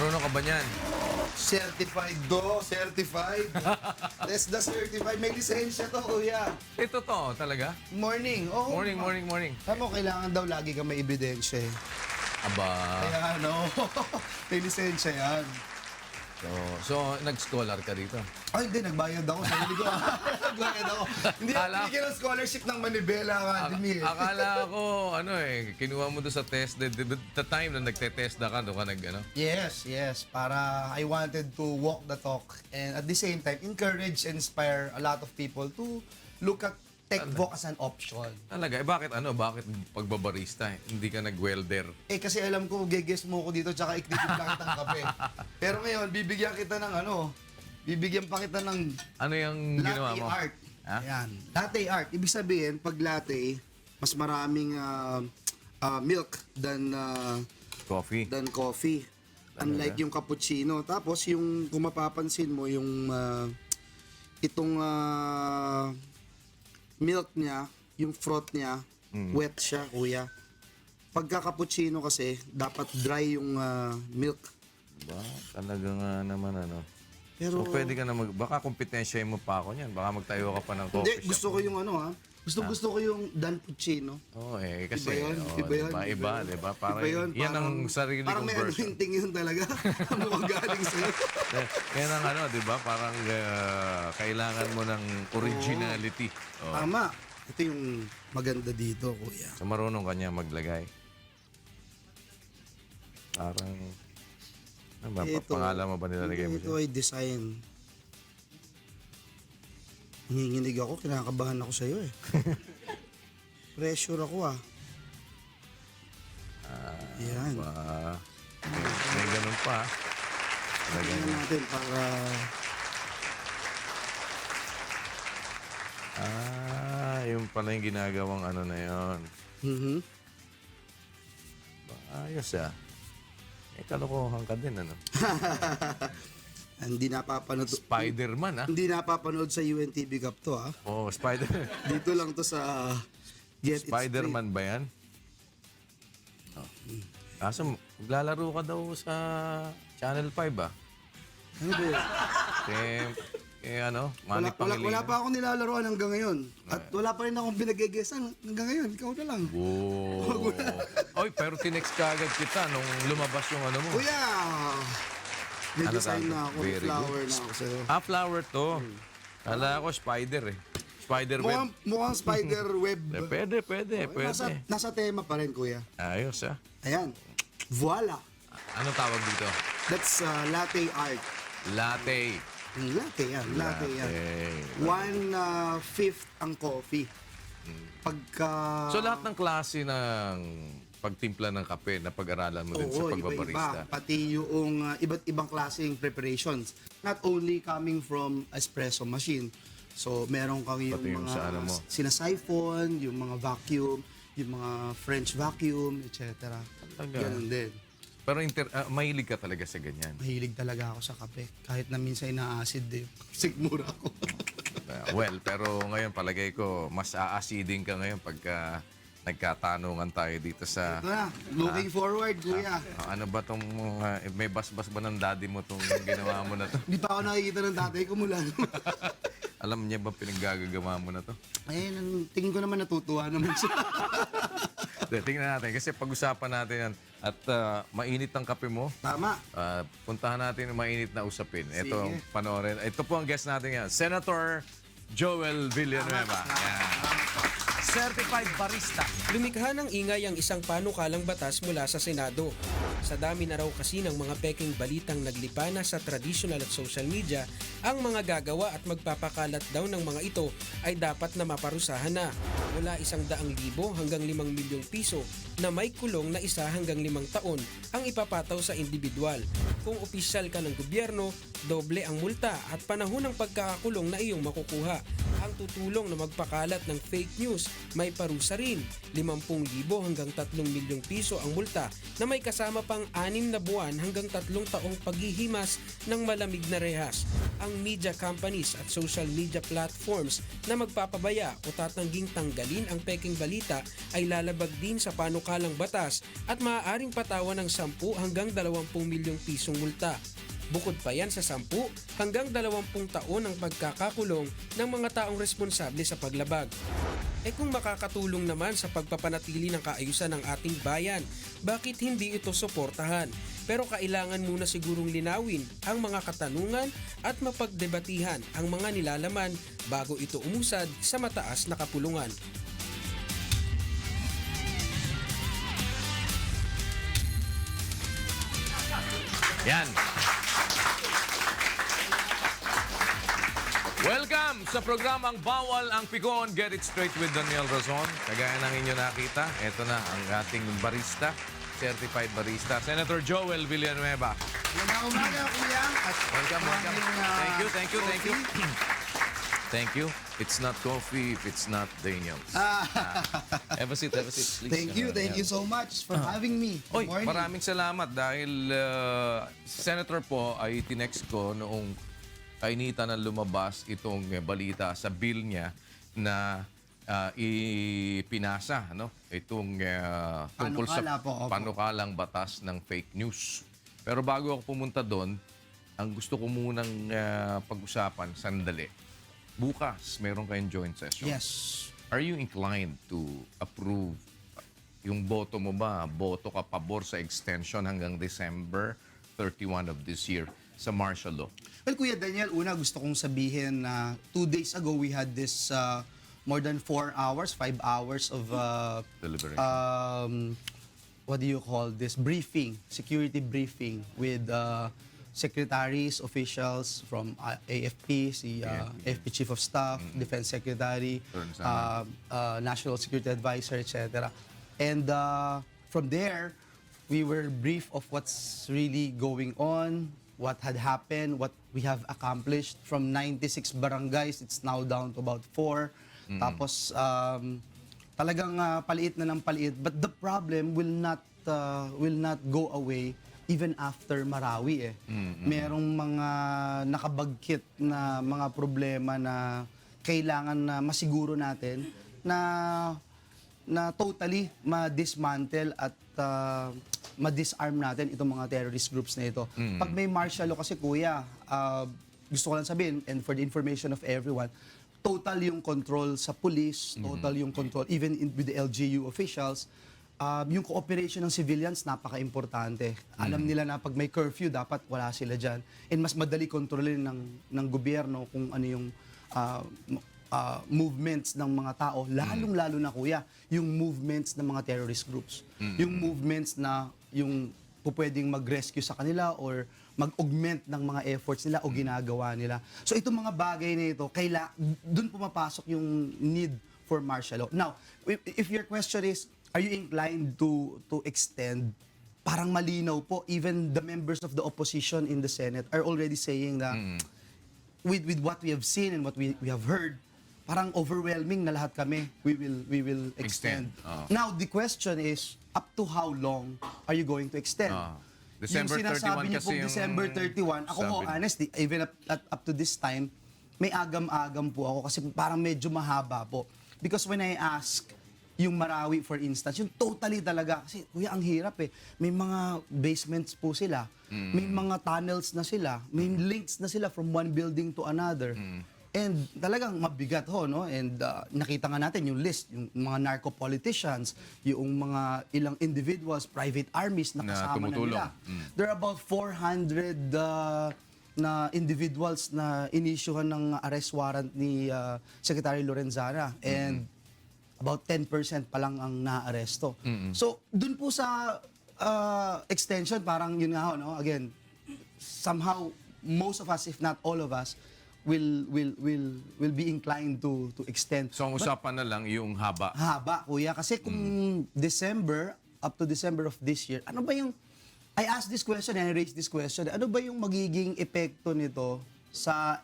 Marunong ka ba niyan? Certified do, certified. Test the certified. May lisensya to, kuya. Totoo talaga? Morning. Oh, Morning. Alam mo, kailangan daw lagi ka may ebidensya eh. Aba. Kaya ano, may lisensya yan. So nag-scholar ka dito? Ay, hindi. Nagbayad ako. Sarili ko. Nagbayad ako. Hindi ako binigyan ng scholarship ng Manibela Academy eh. Akala ko, kinuha mo doon sa test, the time na nagte-test na ka, doon ka Yes. Para I wanted to walk the talk and at the same time, encourage and inspire a lot of people to look at TechVoc as an option. Talaga, bakit pagbabarista? Hindi ka nag-welder? Kasi alam ko, geges mo ko dito tsaka ikdikit lang kitang kape. Pero ngayon, bibigyan kita ng bibigyan pa kita ng Ano yung ginawa latte mo? art. Ha? Ayan. Latte art. Ibig sabihin, pag latte, mas maraming milk than Coffee? coffee. Unlike yung cappuccino. Tapos yung kung mapapansin mo yung itong milk niya, yung froth niya, wet siya, kuya. Pagka cappuccino kasi, dapat dry yung milk. Ba, talaga nga naman Pero, So pwede ka na baka kompetensya mo pa ako niyan. Baka magtayo ka pa ng coffee hindi, shop. gusto ko yung gusto ko yung Dan Puccino. Oo kasi. Iba yun, Iba, diba? Parang, Iba yun, yan ang sarili parang kong may version. anointing yun talaga. Ang magaling sa'yo. Yan ang diba? Parang kailangan mo ng originality. Oh. Tama. Ito yung maganda dito, kuya. So marunong ka niya maglagay. Parang, pangalan mo ba nilalagay mo Ito siya? ay design. Nanginginig ako, kinakabahan ako sa'yo eh. Pressure ako ah. Yan. May ganun pa. Tingnan natin para... Yung pala yung ginagawang na yun. Ayos kalokohan ka din Hindi napapanood. Spider-Man Hindi napapanood sa UNTV Cup to ah. Oh, Dito lang to sa Get It Spider-Man ba yan? Kaso maglalaro ka daw sa Channel 5 Ano ba yun? Manny Pangilinan. Wala pa akong nilalaroan hanggang ngayon. At wala pa rin akong pinag-egesan hanggang ngayon. Ikaw na lang. Wow. Oy, pero tinext ka agad kita nung lumabas yung mo. Kuya! May design tawag? na ako. May Very flower good. na ako sa'yo. Flower to. Kala ko spider Spider web. Mukhang spider web. Pwede. Nasa tema pa rin, kuya. Ayos Ayan. Voila. Ano tawag dito? That's latte art. Latte. Latte yan. Latte yan. 1/5 ang coffee. Pagka... So lahat ng klase ng pagtimpla ng kape na pag-aralan mo din sa pagbabarista. Iba-iba. Pati yung iba't ibang klaseng preparations. Not only coming from espresso machine. So, meron kang yung Pati yung sa mga sinasiphon, yung mga vacuum, yung mga French vacuum, etc. Ganun din. Pero mahilig ka talaga sa ganyan. Mahilig talaga ako sa kape. Kahit na minsan na-acid eh. Sigmura ako. Well, pero ngayon palagay ko, mas aasidin ka ngayon pagka nagkatanungan tayo dito sa... Ito na. Looking forward, kuya. Ano ba tong... may basbas ba ng daddy mo tong ginawa mo na to? Hindi pa ako nakikita ng tatay ko mula. Alam niya ba pinaggagawa mo na to? Tingin ko naman natutuwa naman siya. Tingnan natin. Kasi pag-usapan natin yan. At mainit ang kape mo. Tama. Puntahan natin yung mainit na usapin. Sige. Ito, panoorin. Ito po ang guest natin yan. Senator Joel Villanueva. Yan. Certified Barista. Lumikha ng ingay ang isang panukalang batas mula sa Senado. Sa dami na raw kasi ng mga peking balitang naglipana sa traditional at social media, ang mga gagawa at magpapakalat daw ng mga ito ay dapat na maparusahan na. Mula 100,000 hanggang 5 milyong piso na may kulong na 1 hanggang 5 taon ang ipapataw sa individual. Kung opisyal ka ng gobyerno, doble ang multa at panahon ng pagkakakulong na iyong makukuha. Ang tutulong na magpakalat ng fake news may parusa rin. 50,000 hanggang 3 milyong piso ang multa na may kasama pang 6 na buwan hanggang 3 taong paghihimas ng malamig na rehas. ang media companies at social media platforms na magpapabaya o tatangging tanggalin ang pekeng balita ay lalabag din sa panukalang batas at maaaring patawan ng 10 hanggang 20 milyong pisong multa. Bukod pa yan sa 10 hanggang 20 taon ang pagkakakulong ng mga taong responsable sa paglabag. Kung makakatulong naman sa pagpapanatili ng kaayusan ng ating bayan, bakit hindi ito suportahan? Pero kailangan muna sigurong linawin ang mga katanungan at mapagdebatihan ang mga nilalaman bago ito umusad sa mataas na kapulungan. Yan. Welcome sa programang Bawal ang Pikon. Get it straight with Daniel Razon. Kagaya ng inyo nakita, ito na ang ating barista, certified barista, Senator Joel Villanueva. Magandang umaga, Kuya. At Welcome. maraming, Thank you. Thank you. It's not coffee if it's not Daniel's. Have a seat, please. Thank you so much for having me. Oy, Good morning. maraming salamat dahil Senator po ay tinext ko noong kainitan na lumabas itong balita sa bill niya na ipinasa, no? Itong tungkol sa Panukala po, opo. panukalang batas ng fake news. Pero bago ako pumunta doon, ang gusto ko munang pag-usapan, sandali. Bukas, meron kayong joint session. Yes. Are you inclined to approve yung boto mo ba? Boto ka pabor sa extension hanggang December 31 of this year sa martial law? Well, Kuya Daniel, una gusto kong sabihin na 2 days ago we had this more than 4 hours, 5 hours of Deliberation. what do you call this? Briefing, security briefing with secretaries, officials from AFP, si AFP Chief of Staff, Defense Secretary, National Security Advisor, etc. And from there, we were briefed of what's really going on, what had happened, what we have accomplished. From 96 barangays, it's now down to about 4. Tapos, talagang paliit na ng paliit. But the problem will not go away even after Marawi. Merong mga nakabagkit na mga problema na kailangan na masiguro natin na totally ma-dismantle at ma-disarm natin itong mga terrorist groups na ito. Pag may martial law kasi, Kuya, gusto ko lang sabihin, and for the information of everyone, total yung control sa police, total yung control, even with the LGU officials, yung cooperation ng civilians, napaka-importante. Alam nila na pag may curfew, dapat wala sila dyan. And mas madali kontrolin ng gobyerno kung ano yung movements ng mga tao, lalong-lalo na, Kuya, yung movements ng mga terrorist groups. Yung movements na yung pwedeng mag-rescue sa kanila or mag-augment ng mga efforts nila o ginagawa nila. So itong mga bagay na ito, dun pumapasok yung need for martial law. Now, if your question is, are you inclined to extend? Parang malinaw po, even the members of the opposition in the Senate are already saying that with what we have seen and what we have heard, parang overwhelming na lahat kami. We will extend. Now, the question is, up to how long are you going to extend? December yung sinasabi 31 niyo kasi pong yung December 31, ako ho, sabi. honestly, even up to this time, may agam-agam po ako kasi parang medyo mahaba po. Because when I ask yung Marawi, for instance, yung totally talaga, kasi Kuya, ang hirap eh. May mga basements po sila, may mga tunnels na sila, may links na sila from one building to another. And talagang mabigat ho, no? And nakita nga natin yung list, yung mga narco-politicians, yung mga ilang individuals, private armies na kasama na nila. There are about 400 na individuals na inisyuhan ng arrest warrant ni Secretary Lorenzana. And about 10% pa lang ang naaresto. So, dun po sa extension, parang yun nga ho, no? Again, somehow, most of us, if not all of us, will be inclined to extend. So, ang usapan na lang yung haba. Haba, Kuya. Kasi kung December, up to December of this year, ano ba yung... I asked this question and I raised this question. Ano ba yung magiging epekto nito sa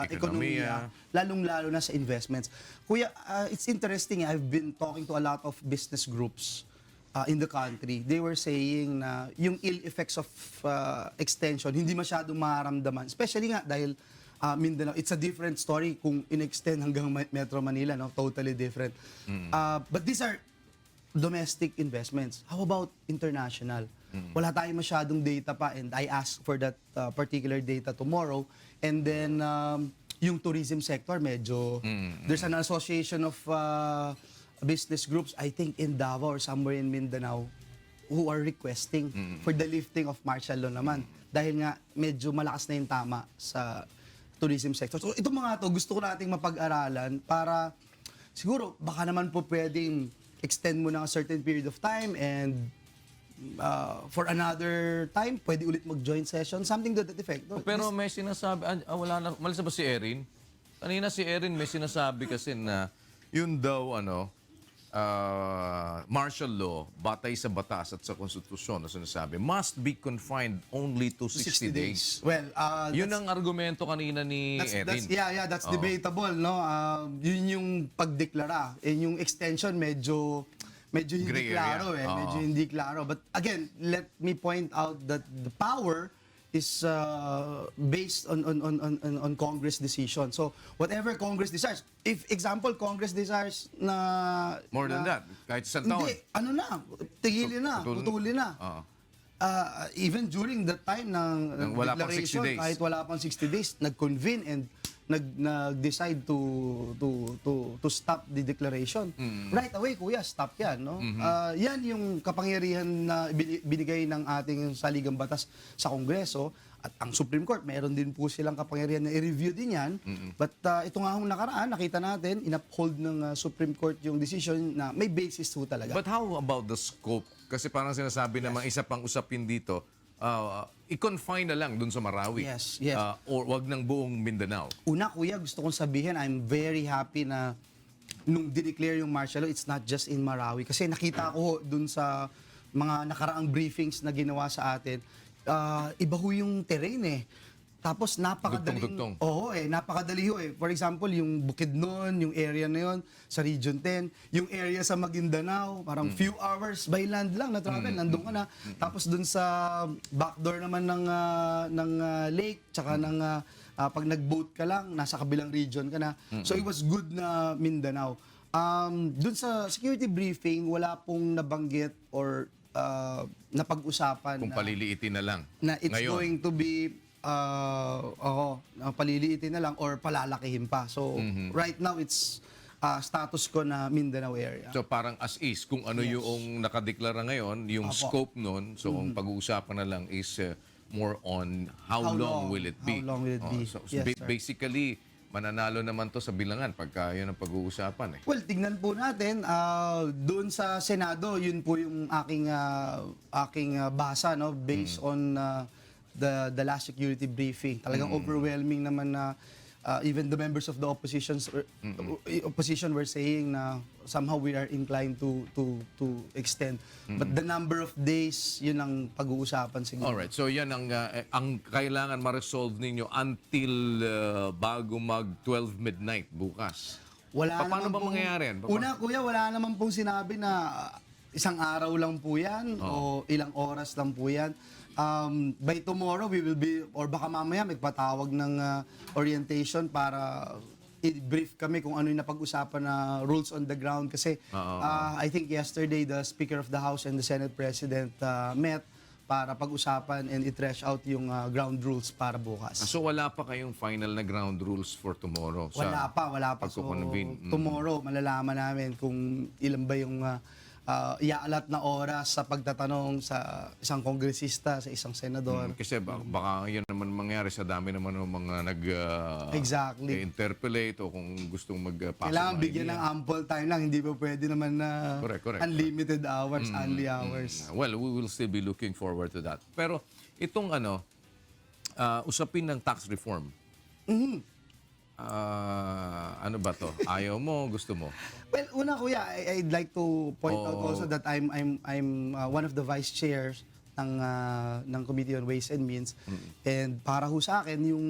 ekonomiya, lalong-lalo na sa investments? Kuya, it's interesting. I've been talking to a lot of business groups in the country. They were saying na yung ill effects of extension hindi masyadong maramdaman. Especially nga dahil Mindanao. It's a different story kung in-extend hanggang Metro Manila, no? Totally different. But these are domestic investments. How about international? Wala tayong masyadong data pa, and I ask for that particular data tomorrow. And then yung tourism sector, medyo there's an association of business groups, I think in Davao or somewhere in Mindanao, who are requesting for the lifting of martial law naman. Dahil nga medyo malakas na yung tama sa tourism sector. So itong mga to, gusto ko nating mapag-aralan para siguro baka naman po pwedeng extend mo ng a certain period of time, and for another time, pwede ulit mag-joint session, something to that effect. No? Pero may sinasabi, wala na, malis na ba si Erin? Kanina si Erin may sinasabi kasi na yun daw, martial law, batay sa batas at sa konstitusyon na sinasabi, must be confined only to 60 days. Well, Yun ang argumento kanina ni Erin. that's debatable, no? Yun yung pagdeklara. Yung extension medyo hindi Gray klaro area. medyo hindi klaro. But again, let me point out that the power is based on Congress decision. So whatever Congress desires, if example Congress desires na More than that, kahit isang taon. hindi, tigilin na, putulin na. Even during the time ng Wala pang 60 declaration, days. kahit wala pang 60 days, nag-convene and nag-decide to stop the declaration. Right away, kuya, stop yan. No? Yan yung kapangyarihan na binigay ng ating saligang batas sa Kongreso. At ang Supreme Court, meron din po silang kapangyarihan na i-review din yan. But ito nga hong nakaraan, nakita natin, in-uphold ng Supreme Court yung decision na may basis po talaga. But how about the scope? Kasi parang sinasabi namang isa pang usapin dito, i-confine na lang dun sa Marawi. Yes. Or wag ng buong Mindanao. Una, kuya, gusto kong sabihin, I'm very happy na nung dineclare yung martial law, it's not just in Marawi. Kasi nakita ko dun sa mga nakaraang briefings na ginawa sa atin, iba ho yung terrain eh. Tapos napakadaling... Dugtong-dugtong. Oo napakadali ho eh. For example, yung Bukidnon, yung area na yon sa Region 10, yung area sa Maguindanao, parang few hours by land lang na travel, nandun ka na. Tapos dun sa backdoor naman ng lake, tsaka ng pag nag-boat ka lang, nasa kabilang region ka na. So it was good na Mindanao. Dun sa security briefing, wala pong nabanggit or napag-usapan Kung paliliitin na lang. na it's Ngayon. going to be paliliitin na lang or palalakihin pa. So right now it's status ko na Mindanao area. So parang as is, kung ano yung nakadeklara ngayon, yung Apo. scope nun, so ang pag-uusapan na lang is more on how, How long long? will it be. How long will it be? So Yes, sir. basically, mananalo naman to sa bilangan pagka yun ang pag-uusapan eh. Well, tignan po natin, doon sa Senado, yun po yung aking basa, no, based on the last security briefing. Talagang overwhelming naman na even the members of the opposition were saying na somehow we are inclined to extend. But the number of days, yun ang pag-uusapan siguro. Alright, so yan ang kailangan ma-resolve ninyo until bago mag-12 midnight bukas. Paano ba mangyayari yan? Una, kuya, wala naman pong sinabi na isang araw lang po yan o ilang oras lang po yan. By tomorrow, we will be, or baka mamaya magpatawag ng orientation para i-brief kami kung ano yung napag-usapan na rules on the ground. Kasi I think yesterday, the Speaker of the House and the Senate President met para pag-usapan and i-trash out yung ground rules para bukas. So wala pa kayong final na ground rules for tomorrow? Wala pa. So, pagkukonvene? tomorrow, malalaman namin kung ilan ba yung iaalat na oras sa pagtatanong sa isang kongresista, sa isang senador. Kasi baka yan naman mangyari sa dami naman ng mga Exactly. interpolate o kung gustong magpasa Kailangan bigyan ng ample time lang. Hindi pa pwede naman na Correct. unlimited hours, only hours. Well, we will still be looking forward to that. Pero itong usapin ng tax reform. Ano ba to? Ayaw mo, gusto mo? Well, una kuya, I'd like to point out also that I'm one of the vice chairs ng Committee on Ways and Means. And para ho sa akin, yung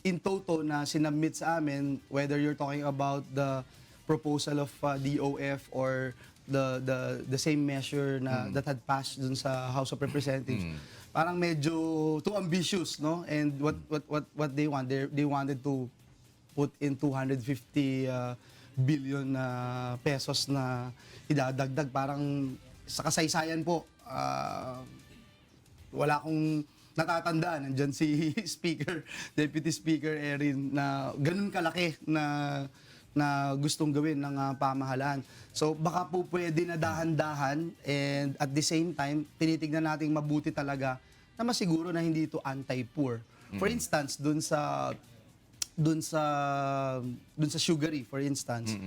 in toto na sinubmit sa amin, whether you're talking about the proposal of DOF or the same measure na that had passed dun sa House of Representatives, parang medyo too ambitious, no? And what they want, they wanted to put in 250 billion pesos na idadagdag. Parang sa kasaysayan po, wala akong natatandaan. Nandyan si Speaker, Deputy Speaker Erin, na ganun kalaki na gustong gawin ng pamahalaan. So baka po pwede na dahan-dahan, and at the same time, tinitignan natin mabuti talaga na masiguro na hindi ito anti-poor. For instance, dun sa sugary, for instance,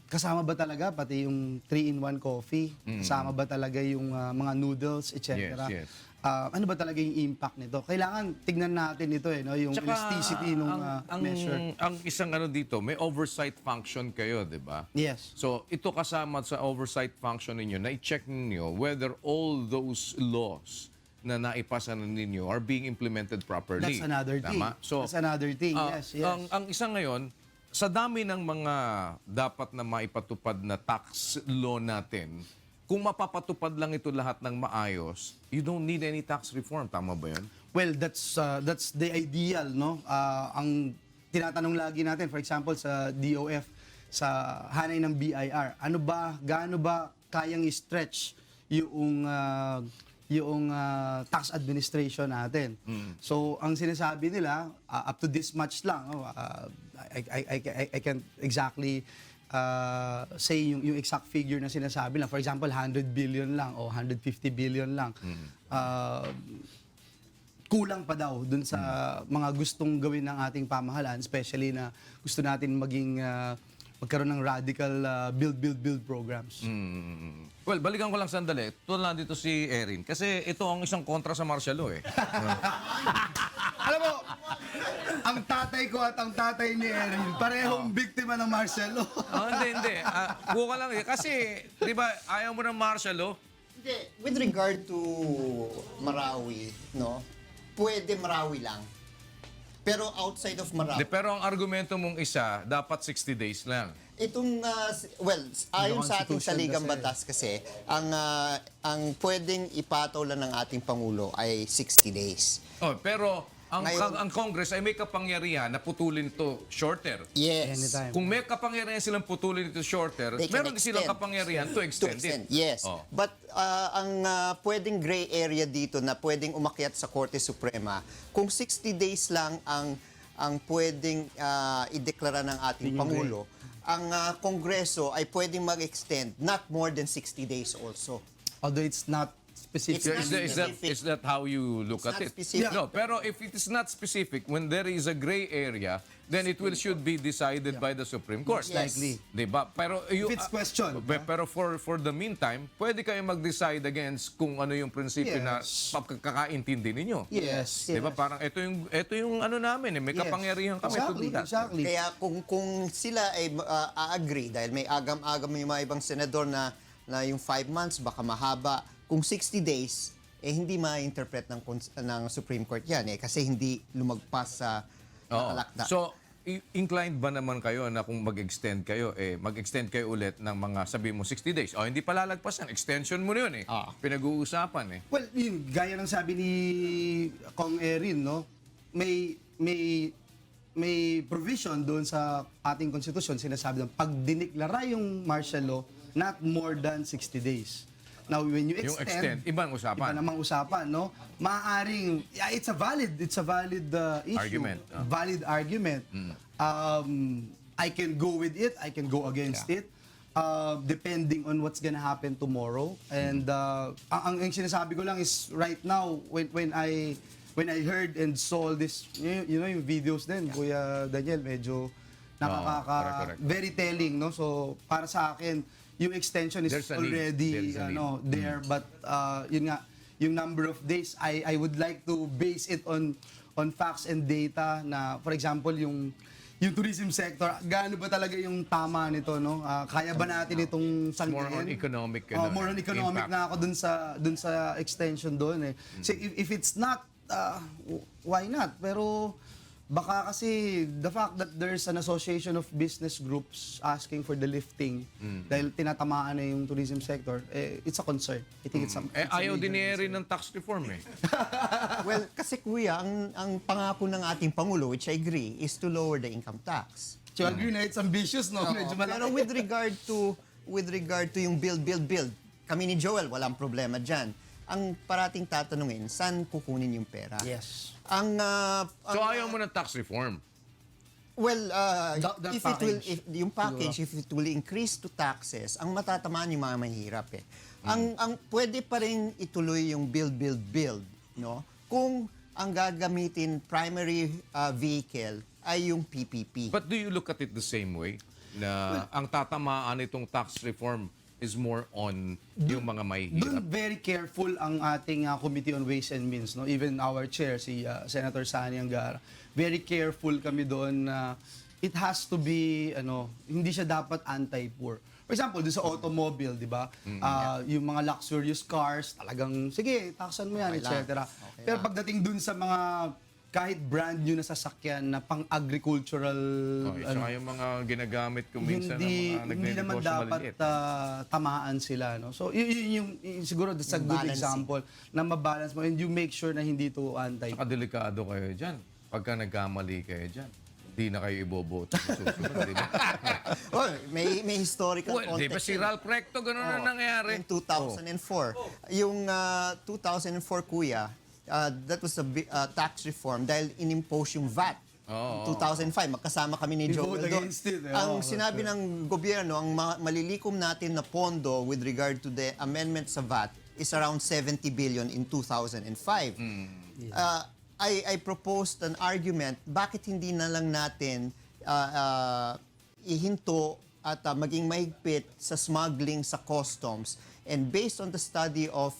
kasama ba talaga pati yung 3-in-1 coffee? Kasama ba talaga yung mga noodles, etc.? Yes, yes. Ano ba talaga yung impact nito? Kailangan tignan natin ito, no? Yung elasticity ng measure. Ang isang ano dito, may oversight function kayo, di ba? Yes. So, ito kasama sa oversight function ninyo, na i-check ninyo whether all those laws na naipasa na ninyo are being implemented properly. That's another thing. Tama? So, That's another thing, yes. Ang isa ngayon, sa dami ng mga dapat na maipatupad na tax law natin, kung mapapatupad lang ito lahat ng maayos, you don't need any tax reform. Tama ba yun? Well, that's the ideal, no? Ang tinatanong lagi natin, for example, sa DOF, sa hanay ng BIR, gaano ba kayang i-stretch yung tax administration natin? So, ang sinasabi nila, up to this much lang, I can't exactly say yung exact figure na sinasabi lang. For example, 100 billion lang o 150 billion lang. Kulang pa daw dun sa mga gustong gawin ng ating pamahalaan, especially na gusto natin magkaroon ng radical build programs. Well, balikan ko lang sandali. Tulad dito si Erin. Kasi ito ang isang kontra sa martial law eh. Alam mo, ang tatay ko at ang tatay ni Erin, parehong biktima ng martial law. Hindi. Buka lang eh. Kasi, di ba, ayaw mo ng martial law? Hindi, with regard to Marawi, no? Pwede Marawi lang. Pero outside of Marawi, Pero ang argumento mong isa, dapat 60 days lang. itong, ayon sa ating Constitution saligang kasi. batas kasi, ang pwedeng ipataw lang ng ating Pangulo ay 60 days. Oh, pero ang Ngayon- ang Congress ay may kapangyarihan na putulin to shorter. Yes. Anytime. Kung may kapangyarihan silang putulin ito shorter, They can meron silang extend. kapangyarihan to extend it. Yes. Oh. But ang pwedeng gray area dito na pwedeng umakyat sa Korte Suprema, kung 60 days lang ang pwedeng ideklara ng ating Pangulo, ang Kongreso ay pwedeng mag-extend not more than 60 days also. Although it's not specific. It's not Is that how you look It's at not it? specific. No, pero if it is not specific, when there is a gray area, then it should be decided by the Supreme Court. Yes. Likely. Diba? Pero If it's questioned, pero for the meantime, pwede kayo mag-decide against kung ano yung prinsipyo na Yes. pagkakaintindi ninyo. Yes. Diba? Parang ito yung ano namin, may Yes. kapangyarihan kami to do that. Exactly. Kaya kung sila ay agree dahil may agam-agam yung mga ibang senador na yung 5 months baka mahaba, kung 60 days hindi ma-interpret ng Supreme Court yan kasi hindi lumagpas sa Oo. nakalakda. So, inclined ba naman kayo na kung mag-extend kayo, mag-extend kayo ulit ng mga, sabi mo, 60 days? O, hindi pa lalagpasan. Extension mo na yun eh. Pinag-uusapan eh. Well, yun, gaya ng sabi ni Kong Erin, no? May provision doon sa ating konstitusyon, sinasabi ng pag diniklara yung martial law, not more than 60 days. Now, when you Yung extend, extend, ibang usapan. iba namang usapan, no? Maaaring, it's a valid issue. Argument, Valid argument. I can go with it, I can go against it, depending on what's gonna happen tomorrow. And ang sinasabi ko lang is right now, when I heard and saw this, yung videos din, Kuya Daniel, medyo correct. very telling, no? So, para sa akin, yung extension is There's a need. already There's a need. there, but yun nga, yung number of days, I would like to base it on facts and data na, for example, yung tourism sector, gaano ba talaga yung tama nito, no? Kaya ba natin itong sanggihin? More on economic, More on economic impact. na ako dun sa extension doon eh. So if it's not, why not? Pero Baka kasi the fact that there's an association of business groups asking for the lifting dahil tinatamaan na yung tourism sector, it's a concern. I think it's a Ayaw major din ni concern. Erin ng tax reform eh. Well, kasi kuya, ang pangako ng ating Pangulo, which I agree, is to lower the income tax. So, I agree na it's ambitious, no? Medyo malaki. Pero with regard to yung build, kami ni Joel, walang problema dyan. Ang parating tatanungin, saan kukunin yung pera? Yes. So ayaw mo ng tax reform. Well, That if it will, package. yung package, if it will increase to taxes, ang matatamaan yung mga mahihirap eh. Ang pwede pa rin ituloy yung build, no? Kung ang gagamitin primary vehicle ay yung PPP. But do you look at it the same way? Na ang tatamaan itong tax reform is more on yung mga mahihirap? Doon very careful ang ating Committee on Ways and Means, no? Even our chair, si Senator Sani Angara. Very careful kami doon na it has to be, hindi siya dapat anti-poor. For example, doon sa automobile, di ba? Yung mga luxurious cars, talagang, sige, taksan mo yan, Okay lang. etc. Pero pagdating doon sa mga kahit brand new na sasakyan na pang-agricultural, Saka yung mga ginagamit ko minsan ng hindi mga hindi naman nagnenegosyo dapat maliit. tamaan sila, no? So yun yung siguro that's a Yung good balancing. example na mabalance mo and you make sure na hindi to anti. Saka delikado kayo dyan. Pagka nagkamali kayo dyan, hindi na kayo iboboto sa susunod, di ba? Oh, may historical Well, di ba context. si Ralph Recto, ganun na nangyari? In 2004. Yung 2004, kuya, that was a tax reform dahil inimpose yung VAT. Oo. 2005, magkasama kami ni We Joel vote doon. against it, eh. Ang Oo, sinabi ng gobyerno, ang malilikom natin na pondo with regard to the amendment sa VAT is around 70 billion in 2005. I proposed an argument, bakit hindi na lang natin ihinto at maging mahigpit sa smuggling sa customs. And based on the study of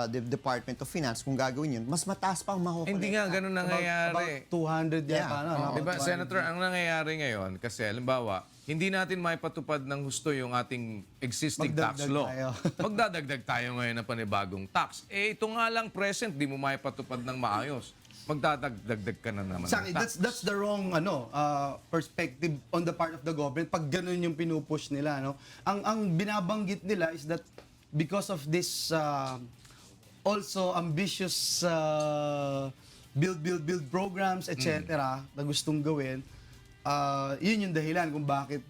the Department of Finance, kung gagawin yun, mas mataas pang makukolekta. Hindi nga ganun nangyayari. About 200 Yeah. yata, no? Oo. Di ba, About 200. Senator, ang nangyayari ngayon, kasi halimbawa, hindi natin maipatupad ng husto yung ating existing tax Magdagdag law. tayo. Magdadagdag tayo ngayon ng panibagong tax. Ito nga lang present, di mo maipatupad ng maayos. Magdadagdag ka na naman Exactly. ng tax. That's the wrong perspective on the part of the government pag ganun yung pinupush nila, no. Ang binabanggit nila is that because of this also ambitious build programs, etc. na gustong gawin, yun yung dahilan kung bakit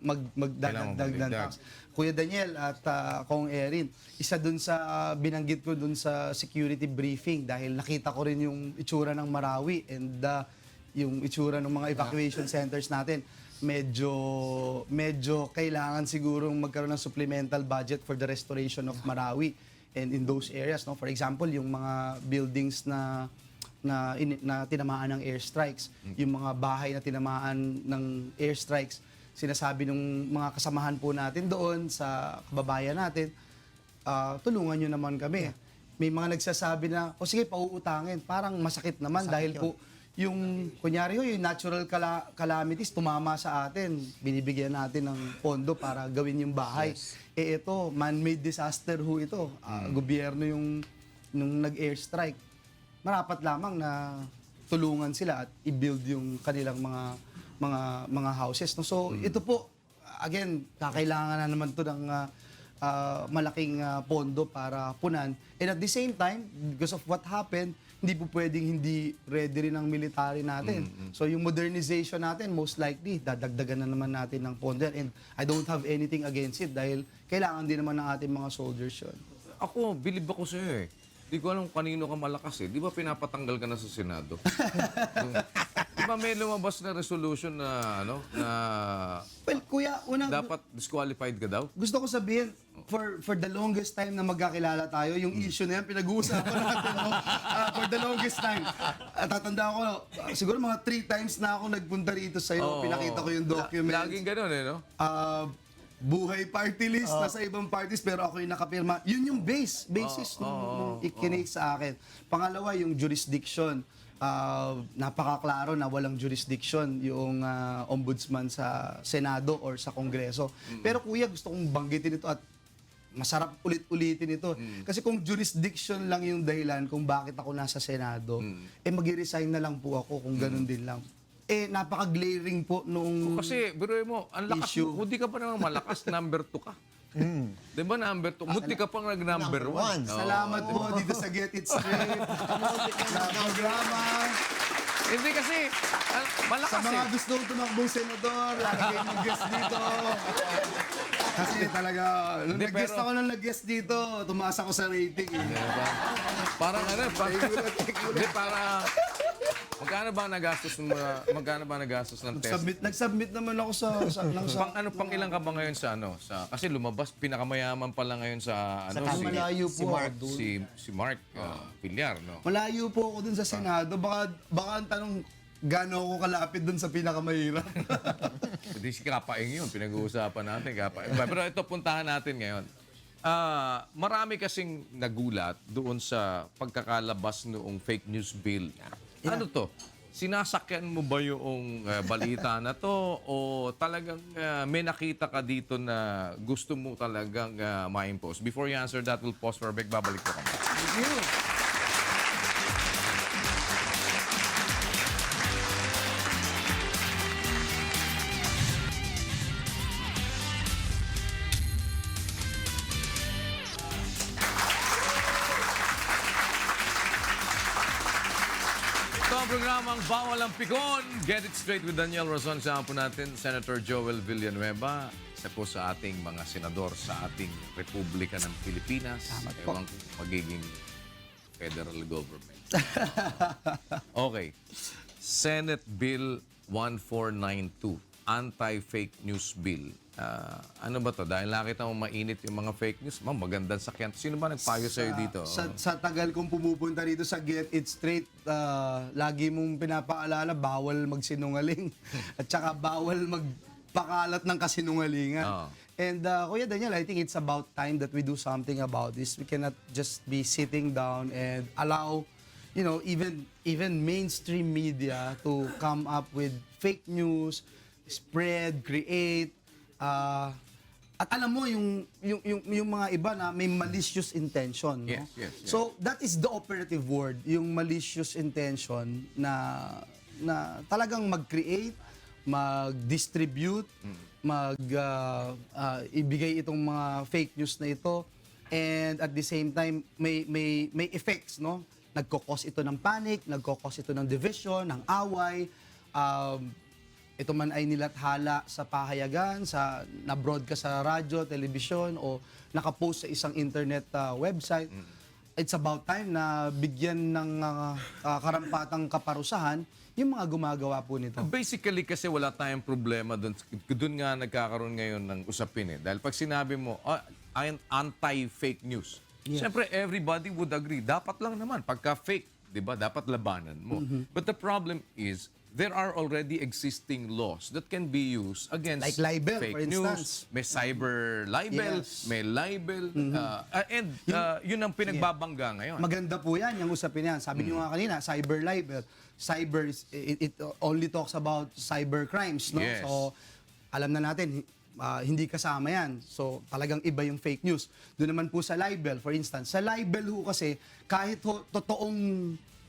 magdadagdag ng magdagdag. tax. Kuya Daniel at Kong Erin, isa dun sa binanggit ko dun sa security briefing dahil nakita ko rin yung itsura ng Marawi and yung itsura ng mga evacuation centers natin. Medyo kailangan sigurong magkaroon ng supplemental budget for the restoration of Marawi and in those areas, no. For example, yung mga buildings na tinamaan ng airstrikes, yung mga bahay na tinamaan ng airstrikes, sinasabi ng mga kasamahan po natin doon sa kababayan natin, tulungan nyo naman kami. May mga nagsasabi na, sige, pauutangin. Parang masakit naman dahil po yung, kunyari yung natural calamities tumama sa atin, binibigyan natin ng pondo para gawin yung bahay. Ito, man-made disaster ho ito. Gobyerno yung nung nag-airstrike. Marapat lamang na tulungan sila at i-build yung kanilang mga houses. No? So ito po, again, kakailangan na naman to ng malaking pondo para punan. And at the same time, because of what happened, hindi po pwedeng hindi ready rin ang military natin. So yung modernization natin, most likely, dadagdagan na naman natin ng pondo. And I don't have anything against it dahil kailangan din naman ng ating mga soldiers yun. Ako, bilib ako sa'yo eh. Di ko alam kanino ka malakas eh. Di ba pinapatanggal ka na sa Senado? Di ba may lumabas na resolution na Well, kuya, dapat disqualified ka daw? gusto ko sabihin, for the longest time na magkakilala tayo, yung issue na yan, pinag-uusapan natin, no? For the longest time. Tatanda ko, siguro mga 3 times na ako nagpunta rito sa'yo, pinakita ko yung documents. Laging ganun eh, no? Buhay party list, nasa ibang parties, pero ako yung nakapirma. Yun yung basis nung ikinake sa akin. Pangalawa, yung jurisdiction. Napakaklaro na walang jurisdiction yung ombudsman sa Senado or sa Kongreso. Pero kuya, gusto kong banggitin ito at masarap ulit-ulitin ito. Kasi kung jurisdiction lang yung dahilan kung bakit ako nasa Senado, mag-resign na lang po ako kung ganun din lang. Napaka-glaring po nung Kasi, biruin mo, ang lakas Issue. mo, hindi ka pa naman malakas, number 2 ka. Di ba number 2? Buti ka pang nag-number Number 1. one. Salamat po dito sa Get It Straight. sa programa. Hindi kasi, malakas Sa mga eh. gustong tumakbong senador, lagi kayong mag-guest dito. Kasi talaga, nung Hindi, nag-guest pero- ako nung nag-guest dito, tumaas ako sa rating. Eh. Diba? Parang hindi, para, magkano ba nagastos ng test? Nag-submit naman ako Pang ilang ka ba ngayon sa kasi lumabas pinakamayaman pa lang ngayon sa malayo Si po Mark. ako dun. si Mark Villar, no. Malayo po ako dun sa Senado. Baka ang tanong, gaano ako kalapit dun sa pinakamahirap? Hindi si Kapaing yun, pinag-uusapan natin Kapaing. Pero ito puntahan natin ngayon. Marami kasing nagulat doon sa pagkakalabas noong fake news bill. Ano to? Sinasakyan mo ba yung balita na to o talagang may nakita ka dito na gusto mo talagang ma-impose? Before you answer that, we'll pause for a break. Babalik ko kami. Ito ang programang Bawal ang Pikon. Get it straight with Daniel Razon. Kasama po natin, Senator Joel Villanueva. Isa po sa ating mga senador sa ating Republika ng Pilipinas. Ewan kung magiging federal government. Okay. Senate Bill 1492. Anti-Fake News Bill. Ano ba to? Dahil nakita mo mainit yung mga fake news, magandang sakyan. Sino ba nagpayo sa'yo dito? Sa tagal kong pumupunta rito sa Get It Straight, lagi mong pinapaalala, bawal magsinungaling. At saka bawal magpakalat ng kasinungalingan. Oo. And Kuya Daniel, I think it's about time that we do something about this. We cannot just be sitting down and allow, even mainstream media to come up with fake news, spread, create, at alam mo yung mga iba na may malicious intention, no? Yes. So that is the operative word, yung malicious intention na talagang mag-create, mag-distribute, ibigay itong mga fake news na ito, and at the same time may effects, no? Nagkokos ito ng panic, nagkokos ito ng division, ng away. Ito man ay nilathala sa pahayagan, na-broadcast sa radyo, telebisyon, o nakapost sa isang internet website. It's about time na bigyan ng karampatang kaparusahan yung mga gumagawa po nito. Basically, kasi wala tayong problema doon. Doon nga nagkakaroon ngayon ng usapin eh. Dahil pag sinabi mo, anti-fake news, siyempre everybody would agree. Dapat lang naman, pagka fake, di ba, dapat labanan mo. But the problem is, there are already existing laws that can be used against Like libel, fake for instance. news. May cyber libel, Yes. may libel, and yun ang pinagbabangga ngayon. Maganda po yan, yung usapin yan. Sabi niyo nga kanina, cyber libel. Cyber, it only talks about cyber crimes, no? Yes. So, alam na natin, hindi kasama yan. So, talagang iba yung fake news. Doon naman po sa libel, for instance. Sa libel ho kasi, kahit totoong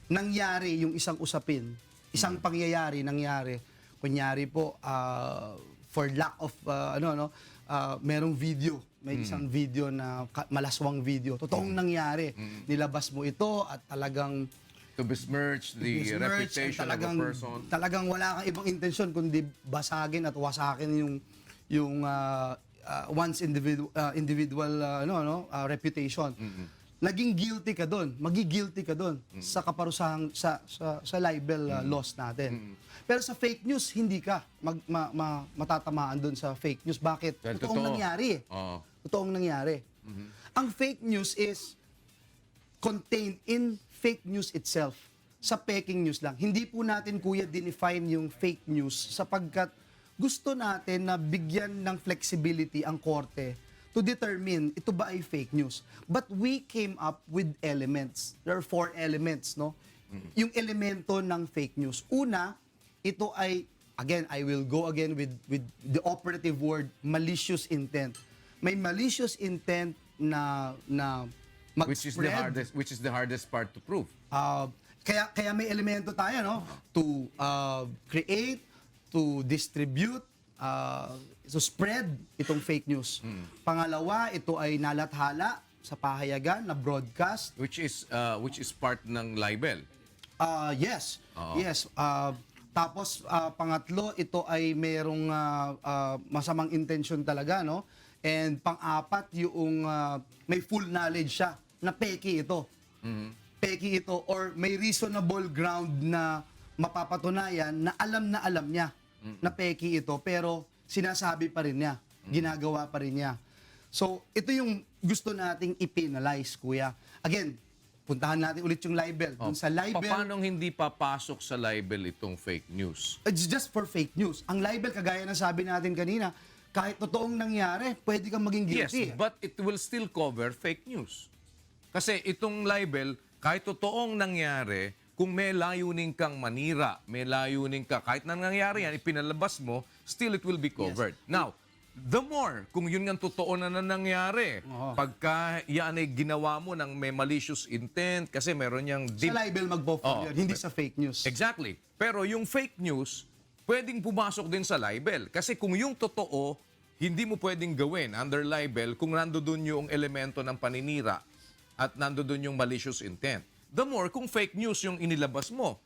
nangyari yung isang usapin, isang pangyayari nangyari, kunyari po, for lack of, merong video, may isang video na malaswang video, totoong nangyari. Nilabas mo ito at talagang To besmirch the besmirch, reputation and of a person. Talagang wala kang ibang intensyon kundi basagin at wasakin yung one's individual reputation. Naging guilty ka doon, magi-guilty ka doon sa kaparusahan sa libel laws natin. Pero sa fake news, hindi ka matatamaan doon sa fake news. Bakit? Dahil Totoong totoo. nangyari. Oo. Totoong nangyari. Ang fake news is contained in fake news itself. Sa peking news lang. Hindi po natin, kuya, dinefine yung fake news sapagkat gusto natin na bigyan ng flexibility ang korte to determine ito ba ay fake news. But we came up with elements. There are 4 elements, no? Yung elemento ng fake news. Una, ito ay, again, I will go again with the operative word, malicious intent. May malicious intent na mag-spread. Which is the hardest part to prove. Kaya may elemento tayo, no? To create, to distribute, to spread itong fake news. Pangalawa, ito ay nalathala sa pahayagan na broadcast. Which is part ng libel. Yes. Yes. Tapos pangatlo, ito ay merong masamang intention talaga, no? And pang-apat, yung may full knowledge siya na peki ito. Peki ito or may reasonable ground na mapapatunayan na alam niya na peki ito pero sinasabi pa rin niya, ginagawa pa rin niya. So, ito yung gusto nating i-penalize, kuya. Again, puntahan natin ulit yung libel. Dun sa libel, Paano hindi papasok sa libel itong fake news? it's just for fake news. Ang libel, kagaya na sabi natin kanina, kahit totoong nangyari, pwede kang maging Yes, guilty. but it will still cover fake news. Kasi itong libel, kahit totoong nangyari, kung may layunin kang manira, may layunin ka, kahit na nangyari yan, ipinalabas mo, still it will be covered. Now, the more, kung yun nga totoo na nangyari, pagka yan ay ginawa mo ng may malicious intent, kasi meron niyang Sa libel magpo-fall yun, hindi sa fake news. Exactly. Pero yung fake news, pwedeng pumasok din sa libel. Kasi kung yung totoo, hindi mo pwedeng gawin under libel kung nandoon yung elemento ng paninira at nandoon yung malicious intent. The more, kung fake news yung inilabas mo,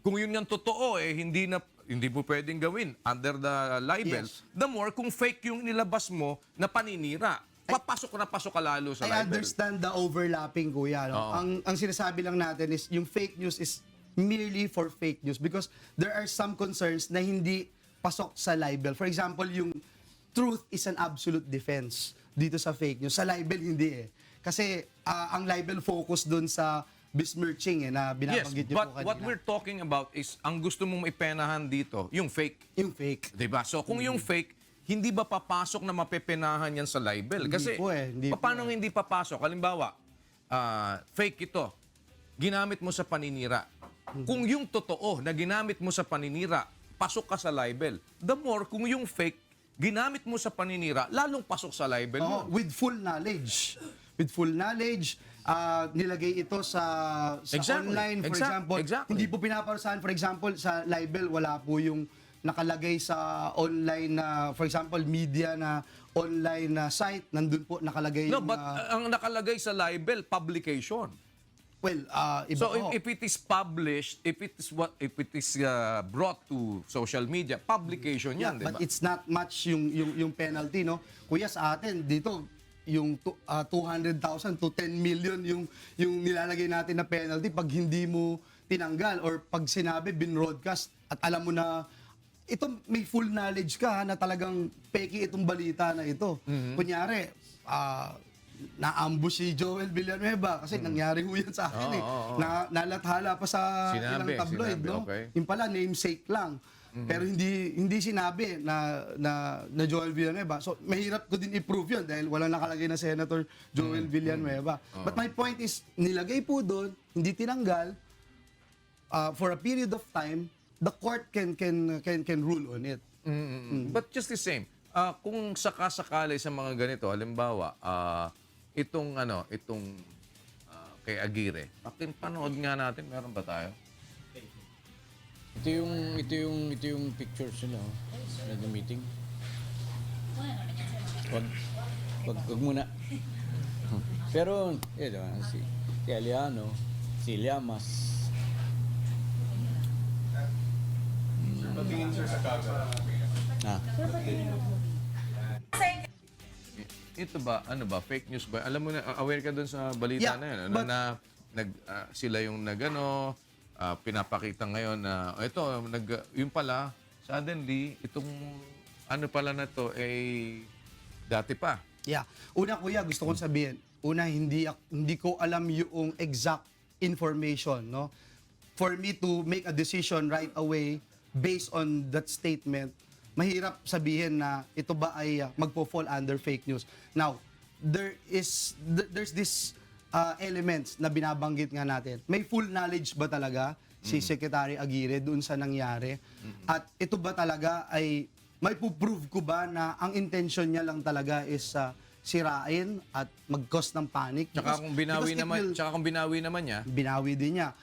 kung yun nga totoo, hindi mo pwedeng gawin under the libel. Yes. The more, kung fake yung inilabas mo na paninira, pasok ka lalo sa I libel. understand the overlapping, kuya. No? Oo. Ang sinasabi lang natin is yung fake news is merely for fake news because there are some concerns na hindi pasok sa libel. For example, yung truth is an absolute defense dito sa fake news. Sa libel, hindi eh. Kasi ang libel focus dun sa besmirching na binabanggit niyo but po kanina. what we're talking about is ang gusto mong ipenahan dito, yung fake. Yung fake. 'Di ba? So kung yung fake, hindi ba papasok na mapepenahan yan sa libel? Hindi Kasi po eh, hindi po paano hindi papasok? Halimbawa, fake ito. Ginamit mo sa paninira. Kung yung totoo na ginamit mo sa paninira, pasok ka sa libel. The more, kung yung fake, ginamit mo sa paninira, lalong pasok sa libel mo. With full knowledge. With full knowledge, nilagay ito sa Exactly. online, for example. Exactly. Hindi po pinaparusahan, for example, sa libel, wala po yung nakalagay sa online na, for example, media na online na site, nandun po nakalagay No, yung... but ang nakalagay sa libel, publication. iba So po. if it is published, if it is brought to social media, publication Yeah, yan, di ba? but it's not much yung penalty, no? Kuya, sa atin, dito, yung 200,000 to 10 million yung nilalagay natin na penalty pag hindi mo tinanggal or pag sinabi, binroadcast at alam mo na ito may full knowledge ka na talagang peki itong balita na ito. Kunyari, na-ambush si Joel Villanueva kasi nangyari ho yan sa akin Na nalathala pa sa Sinabi, ilang tabloid, sinabi, no? okay. Yung pala, namesake lang. Pero hindi sinabi na Joel Villanueva. So, mahirap ko din i-prove yun dahil wala nakalagay na Senator Joel Villanueva. But my point is, nilagay po doon, hindi tinanggal, for a period of time, the court can rule on it. But just the same, kung sakasakali sa mga ganito, halimbawa, itong kay Aguirre, panood nga natin, meron ba tayo? Ito yung pictures nila sa the meeting. Wag muna. Pero ito si Aliano, si Llamas. Patingin sir sa camera. Ito ba, fake news ba? Alam mo na, aware ka doon sa balita Yeah, na yun, but- sila yung pinapakita ngayon na, yung pala, suddenly, itong pala na to, dati pa. Yeah. Una, kuya, gusto kong sabihin, hindi ko alam yung exact information, no? For me to make a decision right away based on that statement, mahirap sabihin na ito ba ay magpo-fall under fake news. Now, there's this elements na binabanggit nga natin. May full knowledge ba talaga si Secretary Aguirre doon sa nangyari? At ito ba talaga ay may prove ko ba na ang intention niya lang talaga is sirain at mag-cause ng panic. Tsaka kung binawi naman niya, binawi din niya.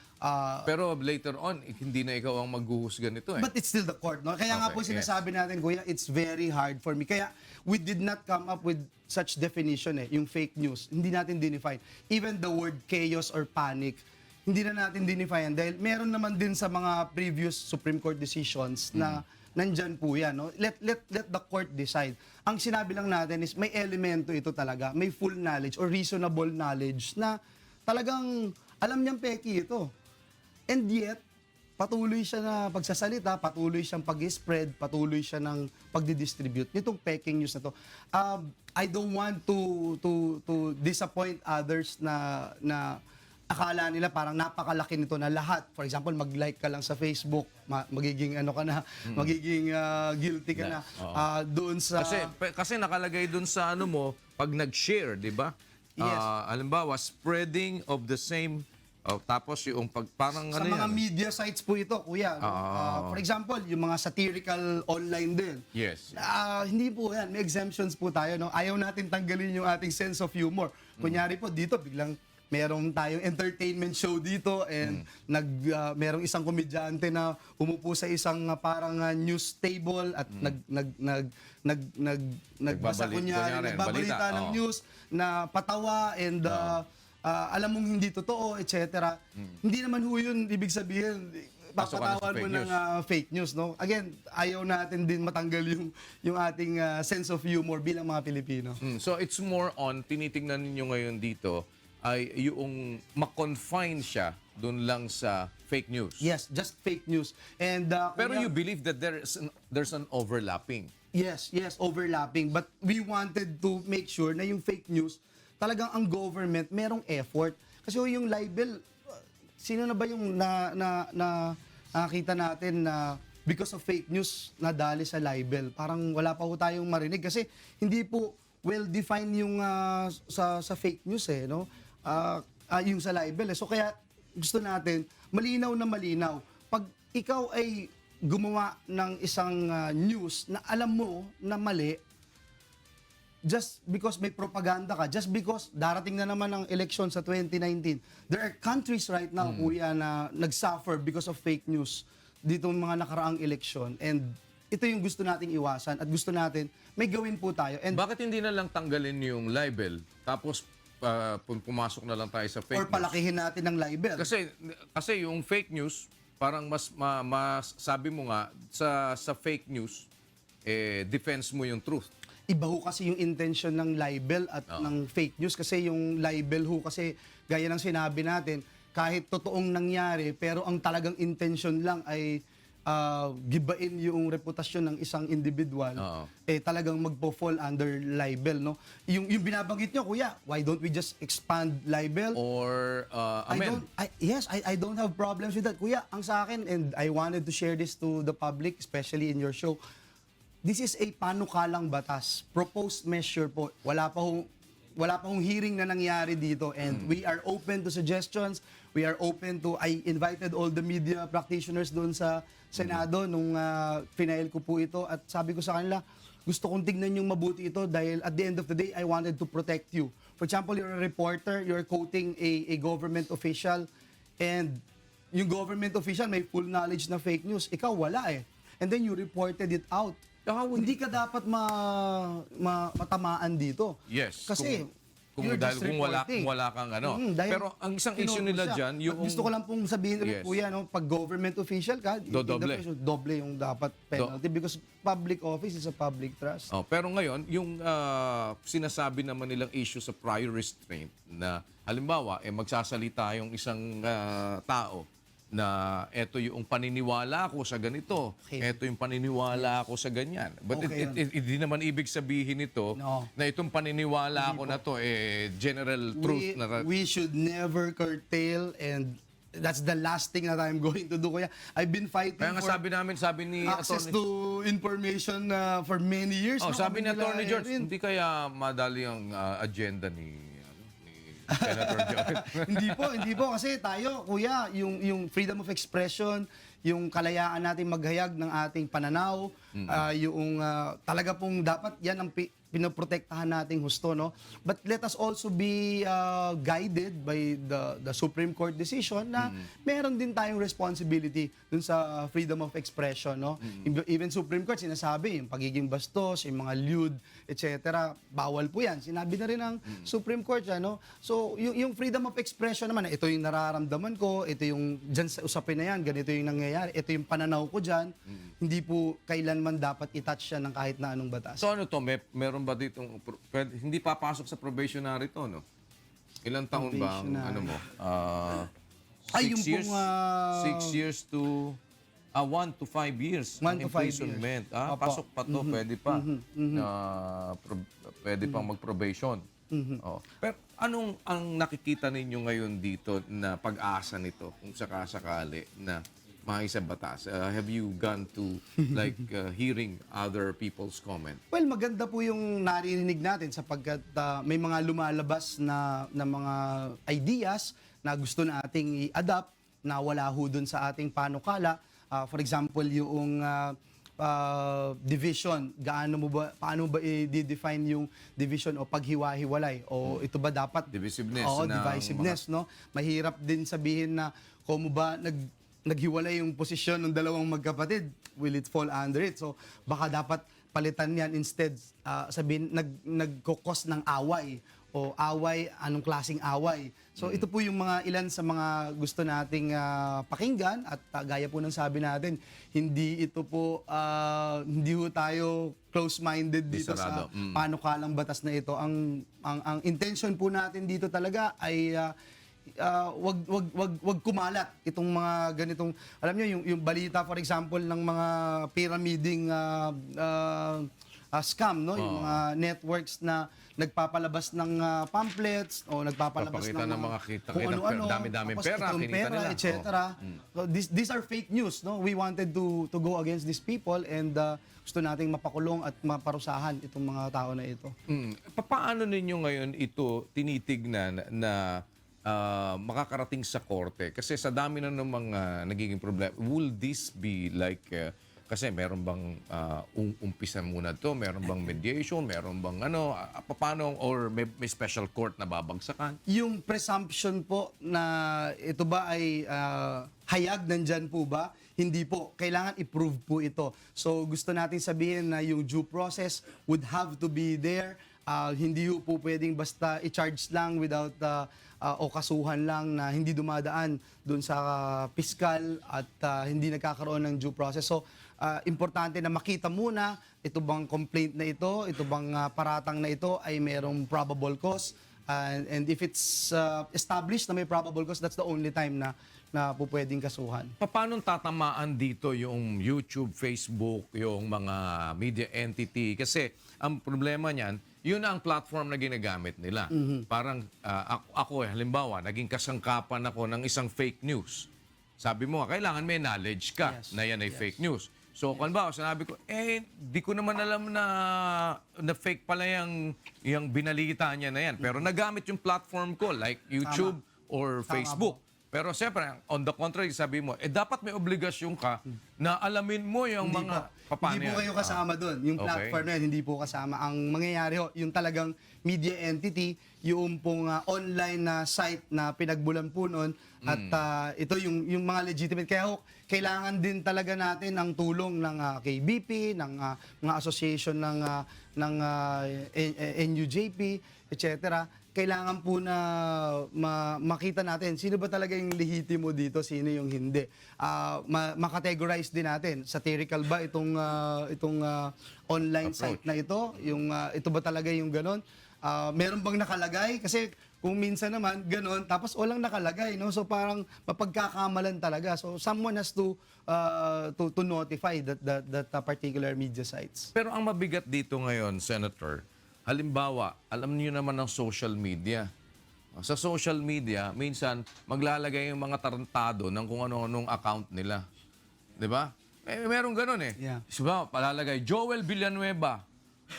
pero later on, hindi na ikaw ang maghuhusga nito eh. But it's still the court, no? Kaya nga Okay, po sinasabi natin, Kuya, it's very hard for me. Kaya we did not come up with such definition yung fake news. Hindi natin dinefine. Even the word chaos or panic, hindi na natin dinefine dahil meron naman din sa mga previous Supreme Court decisions na nandyan po yan, no? Let the court decide. Ang sinabi lang natin is may elemento ito talaga, may full knowledge or reasonable knowledge na talagang alam niyang peki ito. And yet, patuloy siya na pagsasalita, patuloy siyang pag-spread, patuloy siya ng pagdidistribute nitong peking news na to. I don't want to disappoint others na akala nila parang napakalaki nito na lahat. For example, mag-like ka lang sa Facebook, magiging ano ka na, magiging guilty ka na. Doon sa... Kasi nakalagay dun sa ano mo, pag nag-share, di ba? Yes. Halimbawa, spreading of the same, tapos yung parang sa ano mga yan? media sites po ito, Kuya. No? For example, yung mga satirical online din. Yes. Hindi po yan. May exemptions po tayo. No? Ayaw natin tanggalin yung ating sense of humor. Kunyari po, dito biglang merong tayong entertainment show dito and merong isang komedyante na umupo sa isang parang news table at nagbasa Kunyari, nagbabalita balita, ng news na patawa and alam mong hindi totoo, etc. Hindi naman ho yun ibig sabihin Pasok ka na sa papatawan mo fake ng fake news, no? Again, ayaw natin din matanggal yung ating sense of humor bilang mga Pilipino. So it's more on, tinitingnan ninyo ngayon dito, ay yung ma-confine siya doon lang sa fake news. Yes, just fake news. And Pero Kuya, you believe that there's an overlapping. yes, overlapping. But we wanted to make sure na yung fake news, talagang ang government merong effort. Kasi yung libel, sino na ba yung nakita natin na because of fake news nadali sa libel? Parang wala pa po tayong marinig kasi hindi po well-defined yung sa fake news no? Yung sa libel. So kaya gusto natin malinaw na malinaw. Pag ikaw ay gumawa ng isang news na alam mo na mali, just because may propaganda ka, just because darating na naman ang election sa 2019, there are countries right now, Kuya, na nag-suffer because of fake news dito mga nakaraang election. And ito yung gusto nating iwasan at gusto natin may gawin po tayo. And Bakit hindi na lang tanggalin yung libel, tapos pumasok na lang tayo sa fake or news? palakihin natin ng libel. Kasi yung fake news, parang mas sabi mo nga, sa fake news, defense mo yung truth. Iba ho kasi yung intention ng libel at ng fake news kasi yung libel ho kasi gaya ng sinabi natin kahit totoong nangyari pero ang talagang intention lang ay gibain yung reputasyon ng isang individual talagang magpo-fall under libel, no? Yung binabanggit nyo, Kuya, why don't we just expand libel? Or amend. I don't have problems with that, Kuya. Ang sa akin, and I wanted to share this to the public, especially in your show, this is a panukalang batas. Proposed measure po. Wala pa hong hearing na nangyari dito and we are open to suggestions. We are open to, I invited all the media practitioners doon sa Senado nung pinail ko po ito at sabi ko sa kanila, gusto kong tignan yung mabuti ito dahil at the end of the day, I wanted to protect you. For example, you're a reporter, you're quoting a government official and yung government official may full knowledge na fake news. Ikaw wala And then you reported it out. Hindi ka dapat matamaan dito. Yes. Kasi kung you're just wala reporting. kang ano. Dahil Pero ang isang issue tinuro nila siya. dyan, At yung... gusto ko lang pong sabihin ulit, Yes. Kuya, no, pag government official ka, Doble. doble yung dapat penalty because public office is a public trust. Pero ngayon, yung sinasabi naman nilang issue sa prior restraint na halimbawa, magsasalita yung isang tao na eto yung paniniwala ko sa ganito, eto yung paniniwala ko sa ganyan. But Okay hindi naman ibig sabihin nito No. na itong paniniwala ko na to general truth na We should never curtail and that's the last thing that I'm going to do, Kuya. I've been fighting kaya nga for sabi ni access Attorney to information for many years. sabi ni Kami nila Attorney George, Erin. hindi kaya madali ang agenda ni Senator George. hindi po kasi tayo, Kuya, yung freedom of expression, yung kalayaan natin maghayag ng ating pananaw, yung talaga pong dapat yan ang pinoprotektahan nating husto, no? But let us also be guided by the Supreme Court decision na meron din tayong responsibility dun sa freedom of expression, no? Even Supreme Court sinasabi yung pagiging bastos, yung mga lewd, etc. bawal po yan. Sinabi na rin ng Supreme Court yan, no? So yung freedom of expression naman, ito yung nararamdaman ko, ito yung dyan sa usapin na yan, ganito yung nangyayari, ito yung pananaw ko dyan, hindi po kailanman dapat i-touch yan ng kahit na anong batas. So ano to, meron ba ditong, hindi papasok sa probationary to, no? Ilang taon ba ang, Probationary. ano mo? Ay, 6 yung years? pong, 6 years to 1 to 5 years 1 ang to 5 years. imprisonment. Opo. Pasok pa to, pwede pa. Pwede pang mag-probation. Oh. Pero anong ang nakikita ninyo ngayon dito na pag-asa nito kung sakasakali na maisa batas? Have you gone to like hearing other people's comment? Well, maganda po yung naririnig natin sapagkat may mga lumalabas na mga ideas na gusto nating i-adapt na wala ho dun sa ating panukala. For example, yung division, paano ba i-define yung division o paghiwa-hiwalay? O ito ba dapat? Divisiveness Oo, ng divisiveness, no? Mahirap din sabihin na kung ba naghiwalay yung posisyon ng dalawang magkapatid, will it fall under it? So baka dapat palitan yan instead, sabihin nagkokos ng away o away, anong klaseng away. So ito po yung mga ilan sa mga gusto nating pakinggan at gaya po ng sabi natin, hindi ito po hindi ho tayo close-minded dito Sarado. sa panukalang batas na ito. Ang intention po natin dito talaga ay wag kumalat itong mga ganitong, alam niyo yung balita for example ng mga pyramiding scam, no? Yung mga networks na nagpapalabas ng pamphlets o nagpapalabas Papakita ng mga kung ano-ano, dami-daming tapos pera, itong kinita nila. etc. So these are fake news, no? We wanted to go against these people and gusto nating mapakulong at maparusahan itong mga tao na ito. Paano ninyo ngayon ito tinitignan na makakarating sa korte? Kasi sa dami na ng mga nagiging problema, will this be like, kasi meron bang umpisa muna to, meron bang mediation, meron bang ano, paano, or may special court na babagsakan? Yung presumption po na ito ba ay hayag, nandyan po ba? Hindi po. Kailangan i-prove po ito. So gusto natin sabihin na yung due process would have to be there. Hindi po pwedeng basta i-charge lang without o kasuhan lang na hindi dumadaan dun sa piskal at hindi nagkakaroon ng due process. So importante na makita muna ito bang complaint na ito bang paratang na ito ay merong probable cause. And if it's established na may probable cause, that's the only time na po pwedeng kasuhan. Paano tatamaan dito yung YouTube, Facebook, yung mga media entity? Kasi ang problema niyan, yun ang platform na ginagamit nila. Parang ako halimbawa, naging kasangkapan ako ng isang fake news. Sabi mo, kailangan may knowledge ka na yan ay fake news. So, halimbawa, sinabi ko, di ko naman alam na fake pala yung binalita niya na yan. Pero nagamit yung platform ko like YouTube or Facebook. Pero siyempre, on the contrary, sabi mo, dapat may obligasyon ka na alamin mo yung mga paano Hindi po yan. kayo kasama doon. Yung Okay. platform na yan, hindi po kasama. Ang mangyayari ho, yung talagang media entity, yung pong online na site na pinagbulan po noon, at ito yung mga legitimate. Kaya ho, kailangan din talaga natin ang tulong ng KBP, ng mga association ng NUJP, etc. Kailangan po na makita natin sino ba talaga yung lehitimo dito, sino yung hindi. Makategorize din natin. Satirical ba itong online site na ito? Ito ba talaga yung ganon? Meron bang nakalagay? Kasi kung minsan naman ganon, tapos walang nakalagay, no? So parang mapagkakamalan talaga. So someone has to notify that particular media sites. Pero ang mabigat dito ngayon, Senator, halimbawa, alam niyo naman ng social media. Sa social media, minsan maglalagay yung mga tarantado ng kung ano-anong account nila. 'Di ba? Meron ganoon eh. Yeah. Diba, palalagay, Joel Villanueva.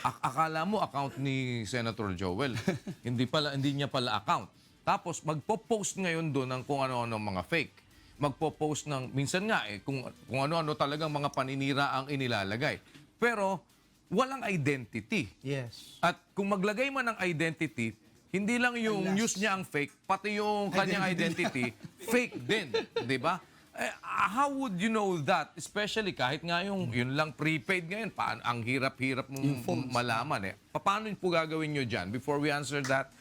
Akala mo account ni Senator Joel. Hindi niya pala account. Tapos magpo-post ngayon doon ng kung ano-ano mga fake. Magpo-post ng minsan nga kung ano-ano talagang mga paninira ang inilalagay. Pero walang identity. Yes. At kung maglagay man ng identity, hindi lang yung news niya ang fake, pati yung kanyang identity, fake din. Di ba? How would you know that? Especially kahit nga yung yun lang prepaid ngayon, ang hirap-hirap mong malaman. Paano po gagawin nyo dyan? Before we answer that,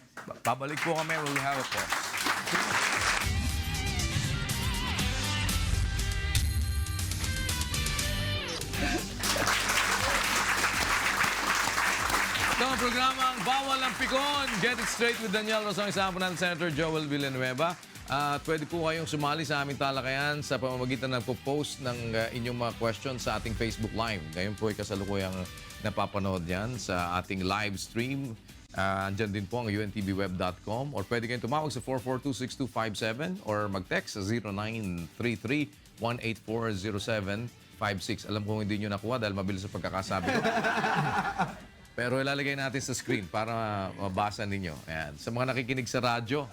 babalik po kami. We'll have a pause. Ito ang programang Bawal ang Pikon. Get it straight with Daniel Rosang, isama po natin Senator Joel Villanueva. At pwede po kayong sumali sa aming talakayan sa pamamagitan ng post ng inyong mga questions sa ating Facebook Live. Ngayon po ay kasalukuyang napapanood yan sa ating live stream. Andyan din po ang untvweb.com or pwede kayong tumawag sa 442-6257 or mag-text sa 0933-1840756. Alam kong hindi nyo nakuha dahil mabilis sa pagkakasabi ko. Pero ilalagay natin sa screen para mabasa ninyo. Ayan. Sa mga nakikinig sa radyo,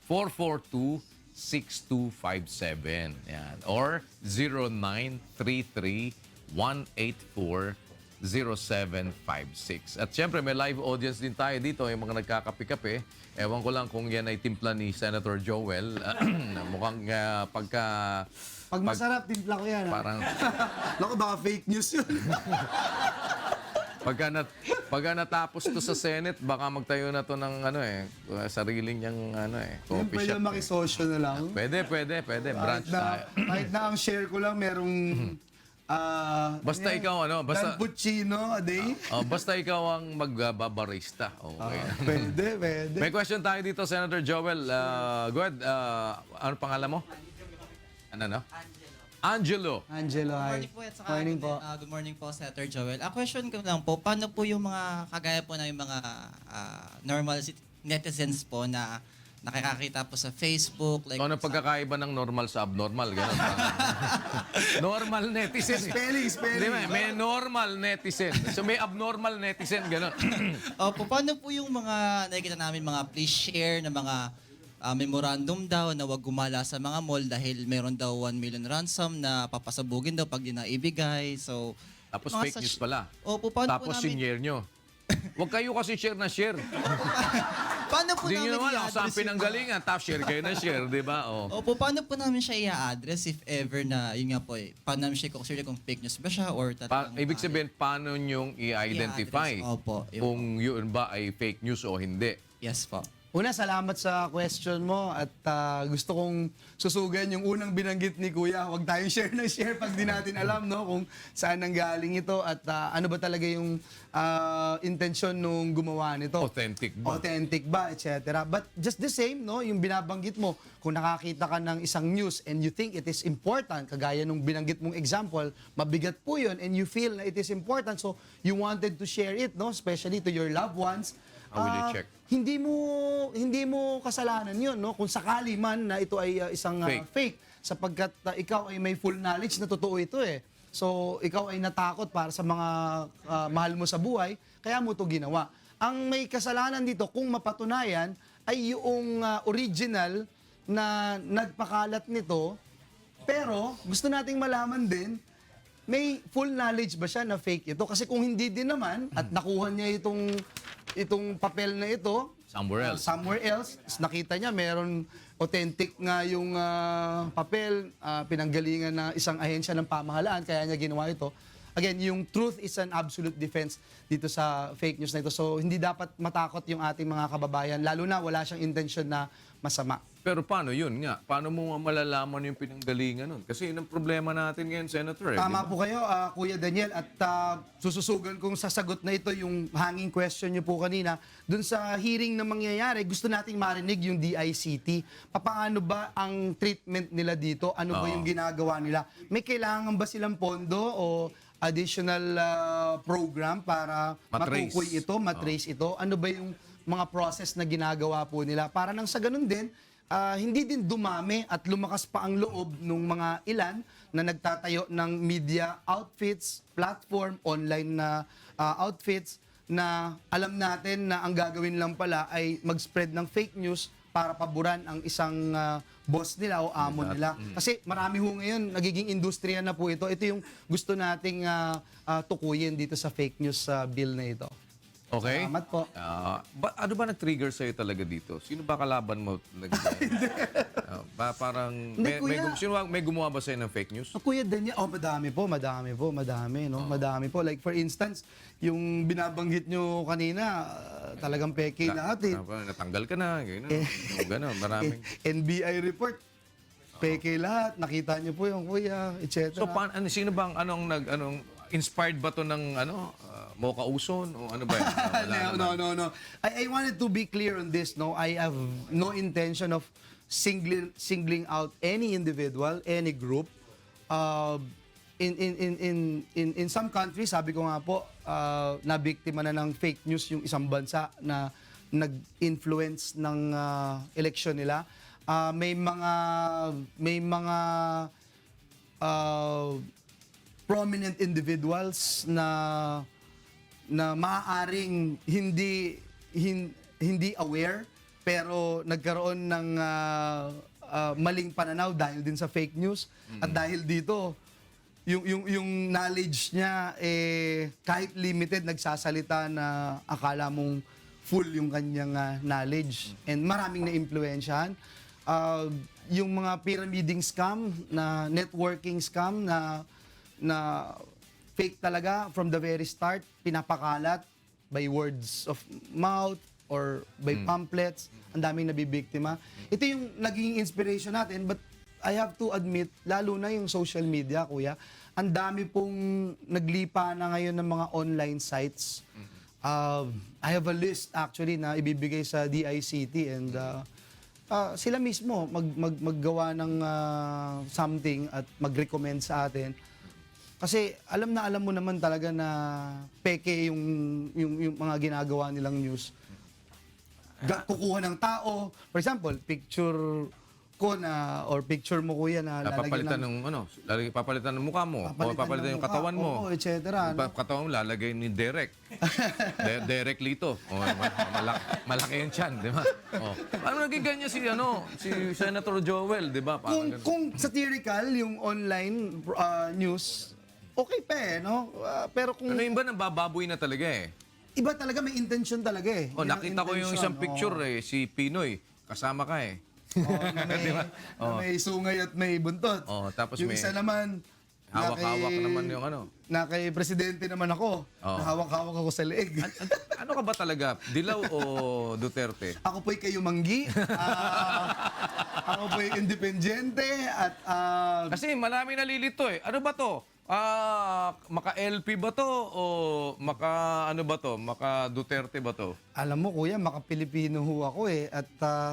442-6257. Ayan. Or 0933-184-0756. At syempre, may live audience din tayo dito, yung mga nagkakape-kape. Ewan ko lang kung yan ay timpla ni Senator Joel. Mukhang pagka... Pag masarap, timpla ko yan. Parang... Naku, baka fake news yun. Pagka natapos to sa Senate, baka magtayo na to ng sariling niyang Yung coffee pwede shop. makisosyo na lang. Pwede. Branch tayo. Kahit na ang share ko lang, merong... Basta ikaw, basta... Cappuccino a day. Basta ikaw ang magbabarista. Okay. Pwede. May question tayo dito, Senator Joel. Go ahead. Ano pangalan mo? Ano? Angelo. Angelo, Good hi. morning po at saka Morning po. good morning po, Senator Joel. Question ko lang po, paano po yung mga kagaya po na yung mga normal netizens po na nakakakita po sa Facebook? Like, Ano pagkakaiba ng normal sa abnormal? Ganun. Normal netizen. Spelling. Di ba? May normal netizen. So may abnormal netizen. Ganun. Opo, paano po yung mga nakikita namin mga please share na mga memorandum daw na wag gumala sa mga mall dahil meron daw 1 million ransom na papasabugin daw pag di naibigay. So, Tapos mga fake news pala. Opo, paano Tapos po namin... sinyer nyo. Huwag kayo kasi share na share. Paano po Hindi nyo naman namin ako saan i-address yung mga- pinanggalingan. Tapos share kayo na share, di ba? Opo, paano po namin siya i-address if ever na, yun nga po paano namin siya i-consider kung fake news ba siya or talagang... Ibig sabihin, paano nyong i-identify I-address. Opo, yun kung yun ba ay fake news o hindi? Yes po. Una, salamat sa question mo at gusto kong susugan yung unang binanggit ni Kuya. Huwag tayong share ng share pag di natin alam kung saan nanggaling ito at ano ba talaga yung intensyon nung gumawa nito. Authentic ba? Authentic ba, etc. But just the same, yung binabanggit mo, kung nakakita ka ng isang news and you think it is important, kagaya nung binanggit mong example, mabigat po yun and you feel na it is important, so you wanted to share it, especially to your loved ones. How will you check? Hindi mo kasalanan 'yun, kung sakali man na ito ay isang fake sapagkat ikaw ay may full knowledge na totoo ito eh. So ikaw ay natakot para sa mga mahal mo sa buhay, kaya mo 'to ginawa. Ang may kasalanan dito kung mapatunayan ay yung original na nagpakalat nito, pero gusto nating malaman din may full knowledge ba siya na fake ito? Kasi kung hindi din naman at nakuha niya itong papel na ito somewhere else, nakita niya meron authentic nga yung papel, pinanggalingan na isang ahensya ng pamahalaan, kaya niya ginawa ito. Again, yung truth is an absolute defense dito sa fake news na ito. So, hindi dapat matakot yung ating mga kababayan, lalo na wala siyang intention na masama. Pero paano yun nga? Paano mo malalaman yung pinanggalingan nun? Kasi yun ang problema natin ngayon, Senator. Tama di ba? po kayo, Kuya Daniel, at sususugan kong sasagot na ito yung hanging question niyo po kanina. Doon sa hearing na mangyayari, gusto nating marinig yung DICT. Paano ba ang treatment nila dito? Ano ba yung ginagawa nila? May kailangan ba silang pondo o additional program para Matrace. matukoy ito, matrace ito? Ano ba yung mga process na ginagawa po nila? Para nang sa ganun din, hindi din dumami at lumakas pa ang loob ng mga ilan na nagtatayo ng media outfits, platform, online na outfits na alam natin na ang gagawin lang pala ay mag-spread ng fake news para paboran ang isang boss nila o amo nila. Kasi marami ho ngayon, nagiging industriya na po ito. Ito yung gusto nating tukuyin dito sa fake news bill na ito. Okay? Salamat po. Ano ba nag-trigger sa'yo talaga dito? Sino ba kalaban mo? Parang, Hindi, kuya. may gumawa ba sa'yo ng fake news? Kuya Daniel, madami po, no? Madami po. Like for instance, yung binabanggit nyo kanina, talagang peke lahat eh. Natanggal ka na, gano'n, maraming. NBI report, peke lahat. Nakita nyo po yung kuya, etc. So, sino bang, inspired ba to ng, Mocha Uson? O ano ba yan? Wala naman. No. I wanted to be clear on this. No, I have no intention of singling out any individual, any group. In some countries, sabi ko nga po, na biktima na ng fake news yung isang bansa na nag-influence ng election nila. May mga prominent individuals na maaaring hindi aware pero nagkaroon ng maling pananaw dahil din sa fake news at dahil dito yung knowledge niya kahit limited nagsasalita na akala mong full yung kanyang knowledge and maraming na-impluwensyahan. Yung mga pyramiding scam na networking scam na fake talaga from the very start, pinapakalat by words of mouth or by pamphlets, ang daming nabibiktima. Ito yung naging inspiration natin, but I have to admit, lalo na yung social media, kuya, ang dami pong naglipa na ngayon ng mga online sites. I have a list actually na ibibigay sa DICT and sila mismo maggawa ng something at mag-recommend sa atin. Kasi alam mo naman talaga na peke yung mga ginagawa nilang news. Kukuha ng tao, for example, picture ko na or picture mo kuya na Papalitan papalitan ng mukha mo, o papalitan yung katawan mo. etc. Katawan mo lalagay ni Derek. Derek Lito. Malaki yung tiyan, di ba? Ano naging ganyan si Senator Joel, di ba? Kung satirical yung online news, okay pa no? Pero kung Ano yung ba nabababoy na talaga eh? iba talaga, may intention talaga eh. Yun ang Nakita ko yung intention, isang picture si Pinoy. Kasama ka eh. Na may sungay at may buntot. Tapos yung may isa naman, hawak-hawak naman yung na kay presidente naman ako. Nahawak-hawak ako sa leeg. Ano ka ba talaga? Dilaw o Duterte? Ako po'y kayumanggi. Ako po'y independyente at Kasi marami nalilito eh. Ano ba to? Maka-LP ba to? O maka-Duterte ba to? alam mo kuya, maka-Pilipino ho ako eh. At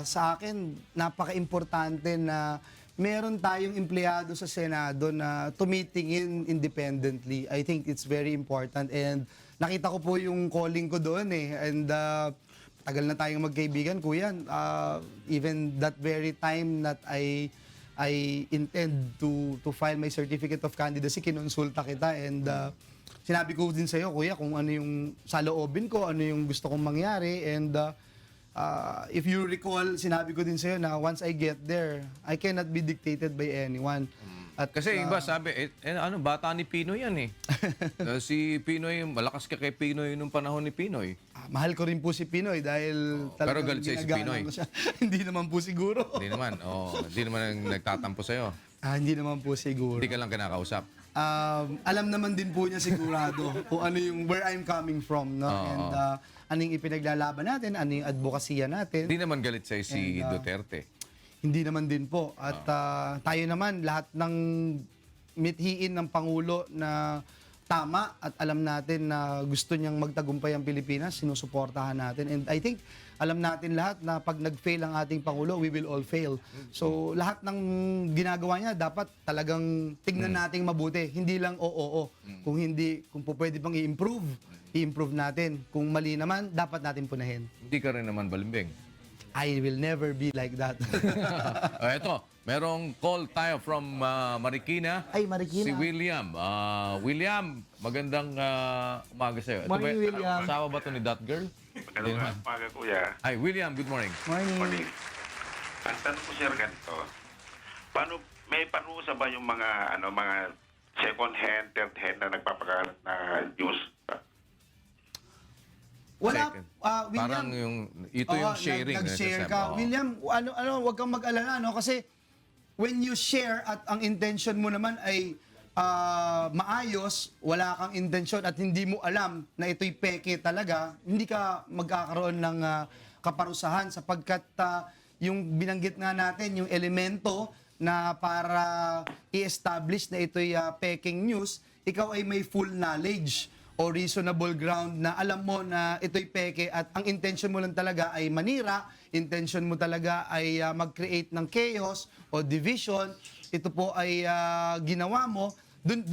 sa akin, napaka-importante na meron tayong empleyado sa Senado na tumitingin independently. I think it's very important and nakita ko po yung calling ko doon eh. And tagal na tayong magkaibigan, kuya. Even that very time that I intend to file my certificate of candidacy, kinonsulta kita and sinabi ko din sa'yo, kuya, kung ano yung saloobin ko, ano yung gusto kong mangyari and if you recall, sinabi ko din sa'yo na once I get there, I cannot be dictated by anyone. At, Kasi iba sabi, bata ni Pinoy yan eh. Si Pinoy, malakas ka kay Pinoy nung panahon ni Pinoy. mahal ko rin po si Pinoy dahil Pero galit sa'yo si ginagalang Pinoy. ko siya. Hindi naman po siguro. Hindi naman. Hindi naman nagtatampo sa'yo. Hindi naman po siguro. Hindi ka lang kinakausap. Alam naman din po niya sigurado kung ano yung where I'm coming from, no? And ano yung ipinaglalaban natin, ano yung advokasya natin. Hindi naman galit sa'yo si Duterte. Hindi naman din po. At tayo naman, lahat ng mithiin ng Pangulo na tama at alam natin na gusto niyang magtagumpay ang Pilipinas, sinusuportahan natin. And I think, alam natin lahat na pag nag-fail ang ating Pangulo, we will all fail. So, lahat ng ginagawa niya, dapat talagang tignan nating mabuti. Hindi lang oo. Kung po pwede pang i-improve, i-improve natin. Kung mali naman, dapat natin punahin. Hindi ka rin naman balimbing. I will never be like that. Ito, merong call tayo from Marikina. Ay, Marikina. Si William. William, magandang umaga sa'yo. Morning, William. Asawa ba ito ni that girl? Magandang umaga, kuya. Hi, William. Good morning. Morning. Morning. Ang tanong ko, sir, ganito. Paano, may parusa ba yung mga mga second hand, third hand na nagpapakalat na news? Wala, Second. William. Parang ito yung Oo, sharing. na Nag-share sinasabi. ka. Oo. William, wag kang mag-alala, no? Kasi when you share at ang intention mo naman ay maayos, wala kang intention at hindi mo alam na ito'y peke talaga, hindi ka magkakaroon ng kaparusahan sapagkat yung binanggit nga natin, yung elemento na para i-establish na ito'y peking news, ikaw ay may full knowledge o reasonable ground na alam mo na ito'y peke at ang intention mo lang talaga ay manira, intention mo talaga ay mag-create ng chaos o division, ito po ay ginawa mo, dun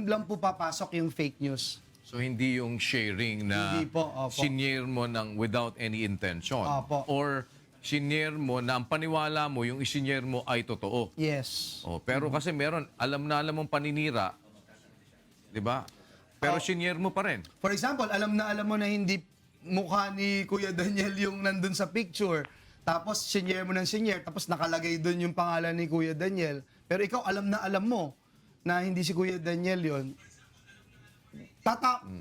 lang po papasok yung fake news. So hindi yung sharing na Hindi po, opo. sinare mo ng without any intention. Opo. Or sinare mo na ang paniwala mo, yung isinare mo ay totoo. Yes. Oh, pero kasi meron, alam na alam mong paninira, di ba? Pero sinare mo pa rin. For example, alam mo na hindi mukha ni Kuya Daniel yung nandun sa picture. Tapos, senior mo ng senior. Tapos, nakalagay dun yung pangalan ni Kuya Daniel. Pero ikaw, alam na alam mo na hindi si Kuya Daniel yon.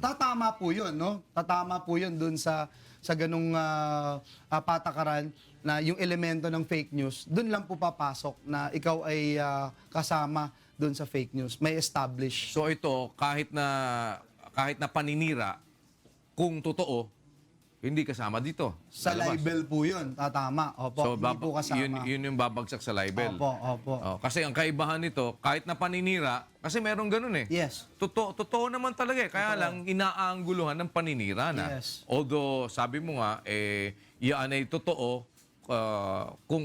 Tatama po yun, no? Tatama po yun dun sa ganung patakaran na yung elemento ng fake news. Dun lang po papasok na ikaw ay kasama dun sa fake news. May establish. So ito, kahit na paninira, kung totoo, hindi kasama dito. Sa Lalabas. libel po yun, tatama. Opo, So, hindi po kasama. yun yung babagsak sa libel. Opo. Oh, kasi ang kaibahan nito, kahit na paninira, kasi merong ganun eh. Yes. Totoo naman talaga eh. Kaya lang, inaanguluhan ng paninira na. Yes. Although, sabi mo nga, yan ay totoo, kung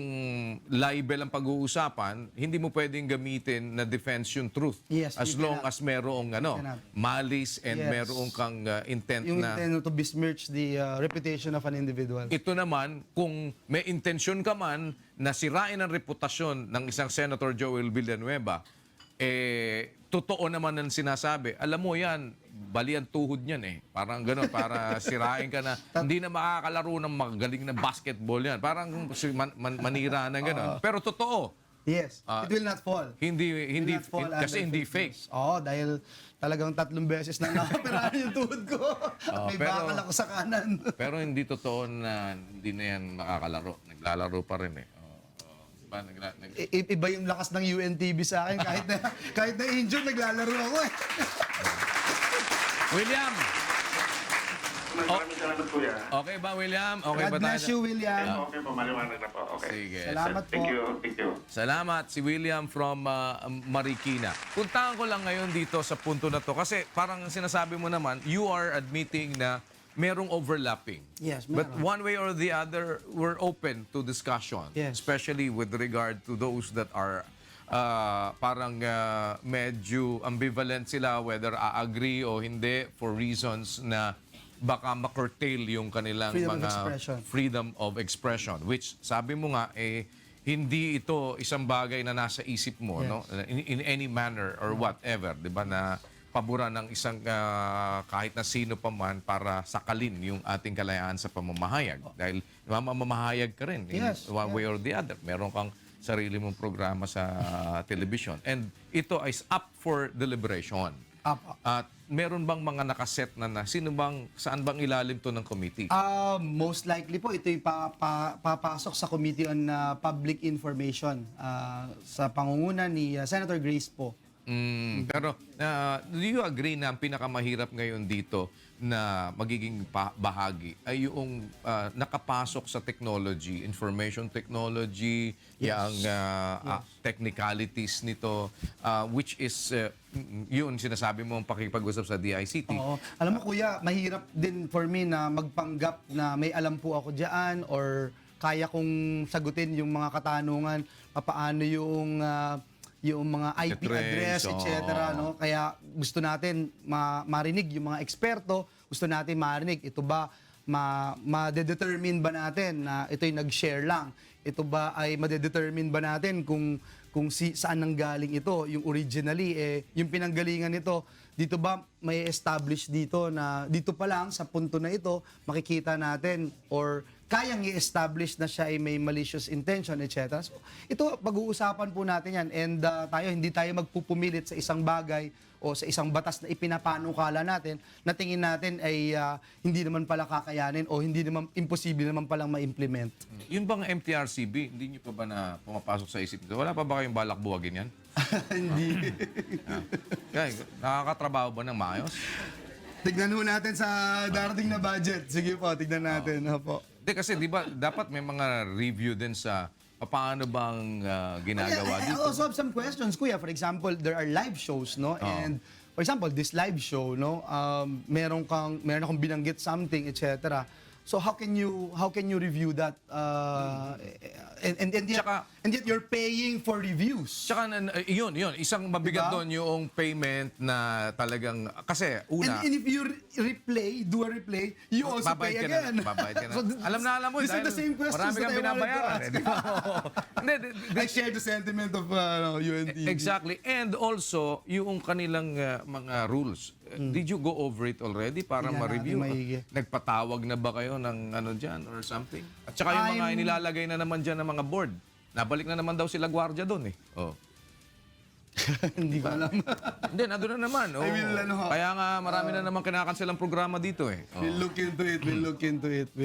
libel ang pag-uusapan, hindi mo pwedeng gamitin na defense yung truth. Yes, as you long cannot. as merong cannot. malice and Yes. merong kang intent Yung na... intent to besmirch the reputation of an individual. Ito naman, kung may intensyon ka man na sirain ang reputasyon ng isang Senator Joel Villanueva, totoo naman ang sinasabi. Alam mo yan, bali ang tuhod niyan eh. Parang gano'n, para sirain ka na. Hindi na makakalaro ng magaling na basketball yan. Parang manira na gano'n. Pero totoo. Yes, it will not fall. Hindi It will not fall kasi under hindi fake fake. news. Oo, dahil talagang 3 beses na nakapirahan yung tuhod ko. At may pero- bakal ako sa kanan. Pero hindi totoo na hindi na yan makakalaro. Naglalaro pa rin eh. Diba? Iba yung lakas ng UNTV sa akin. Kahit na injured, naglalaro ako eh. William! Maraming salamat, Kuya. Okay ba, William? Okay God ba bless you, tayo? William. Okay po, maliwanag na po. Okay. Sige. Salamat Thank po. you. Thank you. Salamat si William from Marikina. Puntahan ko lang ngayon dito sa punto na to kasi parang sinasabi mo naman, you are admitting na merong overlapping. Yes, But meron. one way or the other, we're open to discussion. Yes. Especially with regard to those that are parang medyo ambivalent sila whether a-agree o hindi for reasons na baka ma-curtail yung kanilang Freedom of mga expression. freedom of expression, which sabi mo nga hindi ito isang bagay na nasa isip mo, Yes. no, in any manner or whatever, 'di ba, na paboran ng isang kahit na sino pa man para sakalin yung ating kalayaan sa pamamahayag, dahil mamamahayag ka rin in Yes, one way or the other. Meron kang sarili mong programa sa television, and ito is up for deliberation. Up. At meron bang mga nakaset na saan bang ilalim to ng committee? Most likely po, ito'y papasok sa Committee on Public Information sa pangunguna ni Senator Grace po. Pero do you agree na ang pinakamahirap ngayon dito na magiging bahagi ay yung nakapasok sa technology, information technology, yung technicalities nito, which is yun sinasabi mo ang pakipag-usap sa DICT. Oo. Alam mo kuya, mahirap din for me na magpanggap na may alam po ako diyan or kaya kong sagutin yung mga katanungan, paano yung mga IP address, oo. etc. No? Kaya gusto natin marinig yung mga eksperto, gusto natin marinig ito ba ma-determine ba natin na ito'y nag-share lang? Ito ba ay ma-determine ba natin kung saan nanggaling ito? Yung originally, yung pinanggalingan nito, dito ba may establish dito na dito pa lang sa punto na ito makikita natin or kayang i-establish na siya ay may malicious intention, etc. So, ito, pag-uusapan po natin yan. And hindi tayo magpupumilit sa isang bagay o sa isang batas na ipinapanukala natin na tingin natin ay hindi naman pala kakayanin o hindi naman imposible naman palang ma-implement. Yun bang MTRCB, hindi nyo pa ba na pumapasok sa isip nito? Wala pa ba kayong balak buwagin yan? Hindi. Kaya, nakakatrabaho ba ng maayos? Tignan ho natin sa darating na budget. Sige po, tignan natin. Opo. Hindi kasi di ba dapat may mga review din sa paano bang ginagawa I dito. also have some questions, Kuya. For example, there are live shows, no? And for example, this live show, no? Meron akong binanggit something, etc. So how can you review that? And yet you're paying for reviews. Tsaka yun, isang mabigat Diba? doon yung payment na talagang, kasi una, And if you do a replay, you also pay babayad again. Babayad ka na. So, alam mo, these are dahil the same questions marami that kang I wanted to binabayaran. ask. Di ba? Hindi, I share the sentiment of UNTV. exactly. And also, yung kanilang mga rules. Did you go over it already para Tingnan ma-review? natin maigi. Nagpatawag na ba kayo ng ano dyan or something? At saka yung mga inilalagay na naman dyan ng mga board. Nabalik na naman daw sila gwardiya doon eh. Oh. Hindi ko alam. Hindi, nandun na naman. Oh. I will, Kaya nga marami na naman kinakancel ang programa dito eh. Oh. We'll look into it. We'll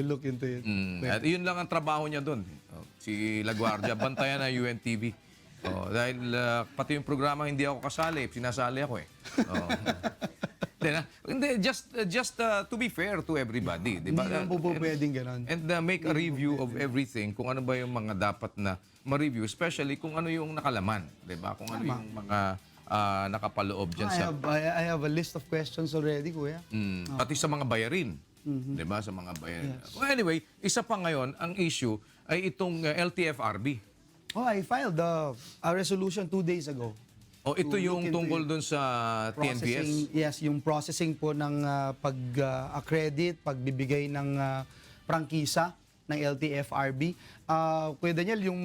look into it. At yun lang ang trabaho niya doon. Oh, si LaGuardia, bantayan na UNTV. Oh, dahil pati yung programa hindi ako kasali, sinasali ako eh. Oh. Hindi, just to be fair to everybody, di ba? Hindi lang po pwedeng ganon. And make a review of everything, kung ano ba yung mga dapat na ma-review, especially kung ano yung nakalaman, di ba? Kung ano yung mga nakapaloob dyan sa... I have a list of questions already, Kuya. Pati sa mga bayarin. Di ba? Sa mga bayarin. Well, anyway, isa pa ngayon, ang issue ay itong LTFRB. Oh, I filed a resolution 2 days ago. O ito To yung look into tungkol dun sa TNVS? Yes, yung processing po ng pag-accredit, pagbibigay ng prangkisa ng LTFRB. Kuya Daniel, yung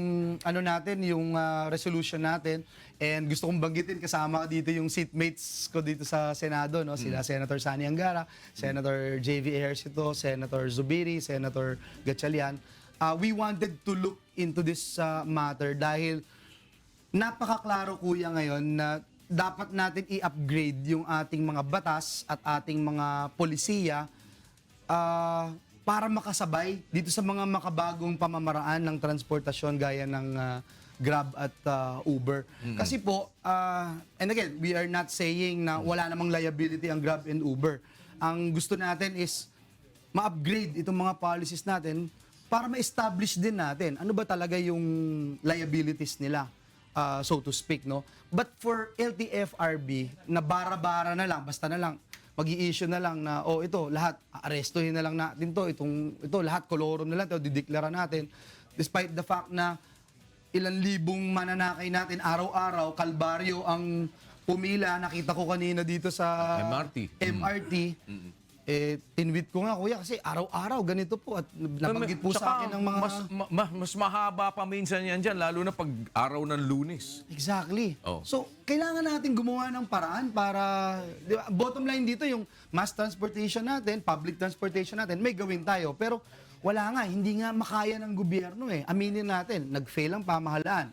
yung resolution natin, and gusto kong banggitin kasama dito yung seatmates ko dito sa Senado, no? Sila Senator Sani Angara, Senator JV Ejercito, Senator Zubiri, Senator Gatchalian. We wanted to look into this matter dahil napakaklaro, Kuya, ngayon na dapat natin i-upgrade yung ating mga batas at ating mga polisiya para makasabay dito sa mga makabagong pamamaraan ng transportasyon gaya ng Grab at Uber. Kasi po, and again, we are not saying na wala namang liability ang Grab and Uber. Ang gusto natin is ma-upgrade itong mga policies natin para ma-establish din natin ano ba talaga yung liabilities nila. So to speak, no? But for LTFRB, na bara-bara na lang, basta na lang, mag-i-issue na lang na, ito, lahat, arestuhin na lang natin ito, lahat, kolorum na lang, ito, dideklara natin. Despite the fact na ilang libong mananakay natin, araw-araw, kalbaryo ang pumila, nakita ko kanina dito sa MRT. Tinwit ko nga, Kuya, kasi araw-araw ganito po at nabanggit po sa akin ng mga... Mas mahaba pa minsan yan dyan, lalo na pag araw ng Lunes. Exactly. Oh. So, kailangan natin gumawa ng paraan para... Di ba, bottom line dito, yung mass transportation natin, public transportation natin, may gawin tayo. Pero wala nga, hindi nga makaya ng gobyerno eh. Aminin natin, nag-fail ang pamahalaan.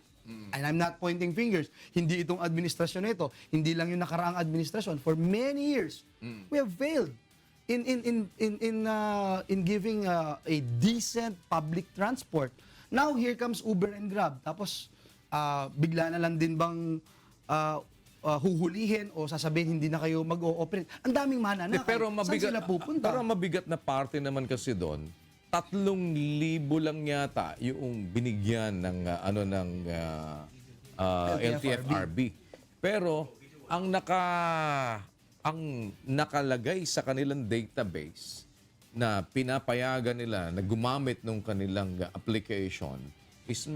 And I'm not pointing fingers. Hindi itong administrasyon na ito. Hindi lang yung nakaraang administrasyon. For many years, we have failed in giving a decent public transport. Now here comes Uber and Grab. Tapos bigla na lang din bang huhulihin o sasabihin hindi na kayo mag-ooperate. Ang daming mananakay. Pero Saan sila pupunta? Pero ang mabigat na parte naman kasi doon, 3,000 lang yata yung binigyan ng LTFRB. Pero ang nakalagay sa kanilang database na pinapayagan nila na gumamit ng kanilang application is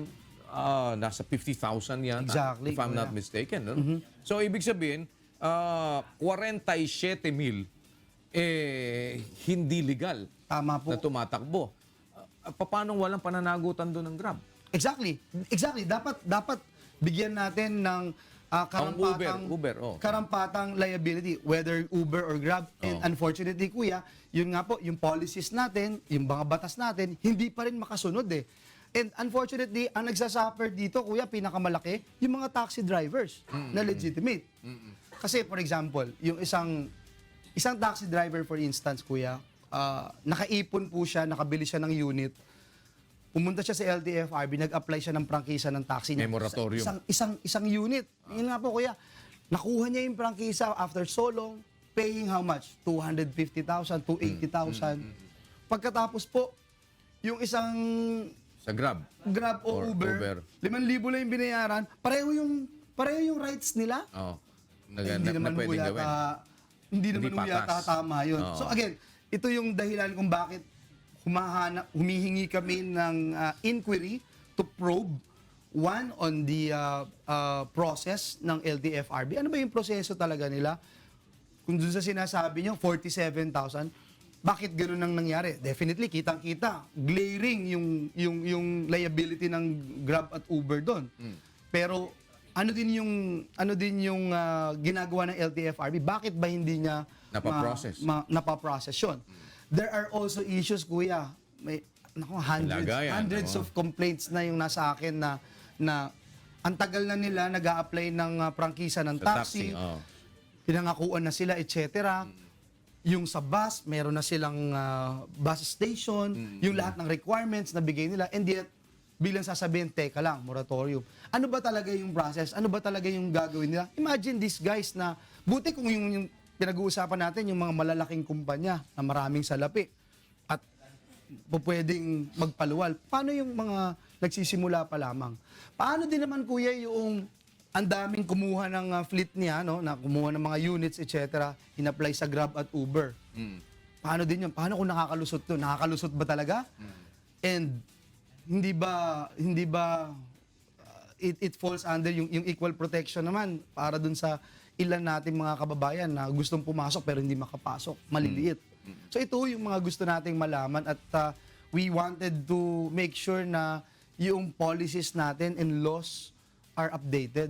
nasa 50,000 yan. Exactly, If I'm not Kuya. mistaken. No? So, ibig sabihin, 47,000 hindi legal Tama po. na tumatakbo. Paano walang pananagutan doon ng Grab? Exactly. Dapat bigyan natin ng Uber, oh. karampatang liability, whether Uber or Grab. And unfortunately, kuya, yun nga po, yung policies natin, yung mga batas natin, hindi pa rin makasunod eh. And unfortunately, ang nagsasuffer dito, kuya, pinakamalaki, yung mga taxi drivers na legitimate. Kasi for example, yung isang taxi driver for instance, kuya, nakaipon po siya, nakabili siya ng unit, pumunta siya sa LTFRB, nag-apply siya ng prangkisa ng taxi niya. May moratorium. Isang unit. Yun nga po, kuya. Nakuha niya yung prangkisa after so long, paying how much? 250,000, 280,000. Pagkatapos po, yung isang Sa Grab. o Or Uber, 5,000 lang yung binayaran, pareho yung rights nila. Oh. Hindi Na naman pwedeng gawin. Hindi naman Hindi yata patas. tama yun. Oo. So again, ito yung dahilan kung bakit humihingi kami ng inquiry to probe one on the process ng LTFRB. Ano ba yung proseso talaga nila? Kung dun sa sinasabi nyo, 47,000, bakit ganun ang nangyari? Definitely, kitang-kita. Glaring yung liability ng Grab at Uber doon. Pero ano din yung ginagawa ng LTFRB? Bakit ba hindi niya Napaprocess. napaprocess yun? There are also issues, kuya. May Lagayan, hundreds oo. of complaints na yung nasa akin na ang tagal na nila nag-a-apply ng prangkisa ng Sa taxi, oh. pinangakuan na sila, etc. Yung sa bus, meron na silang bus station, yung lahat ng requirements na bigay nila, and yet, bilang sasabihin, teka lang, moratorium. Ano ba talaga yung process? Ano ba talaga yung gagawin nila? Imagine these guys na, buti kung yung pinag-uusapan natin, yung mga malalaking kumpanya na maraming salapi at pwedeng magpaluwal. Paano yung mga nagsisimula pa lamang? Paano din naman, kuya, yung ang daming kumuha ng fleet niya, no, na kumuha ng mga units, etc., in-apply sa Grab at Uber? Paano din yun? Paano kung nakakalusot to? Nakakalusot ba talaga? And hindi ba it falls under yung equal protection naman para dun sa ilan nating mga kababayan na gustong pumasok pero hindi makapasok, maliliit. So ito yung mga gusto nating malaman at we wanted to make sure na yung policies natin and laws are updated.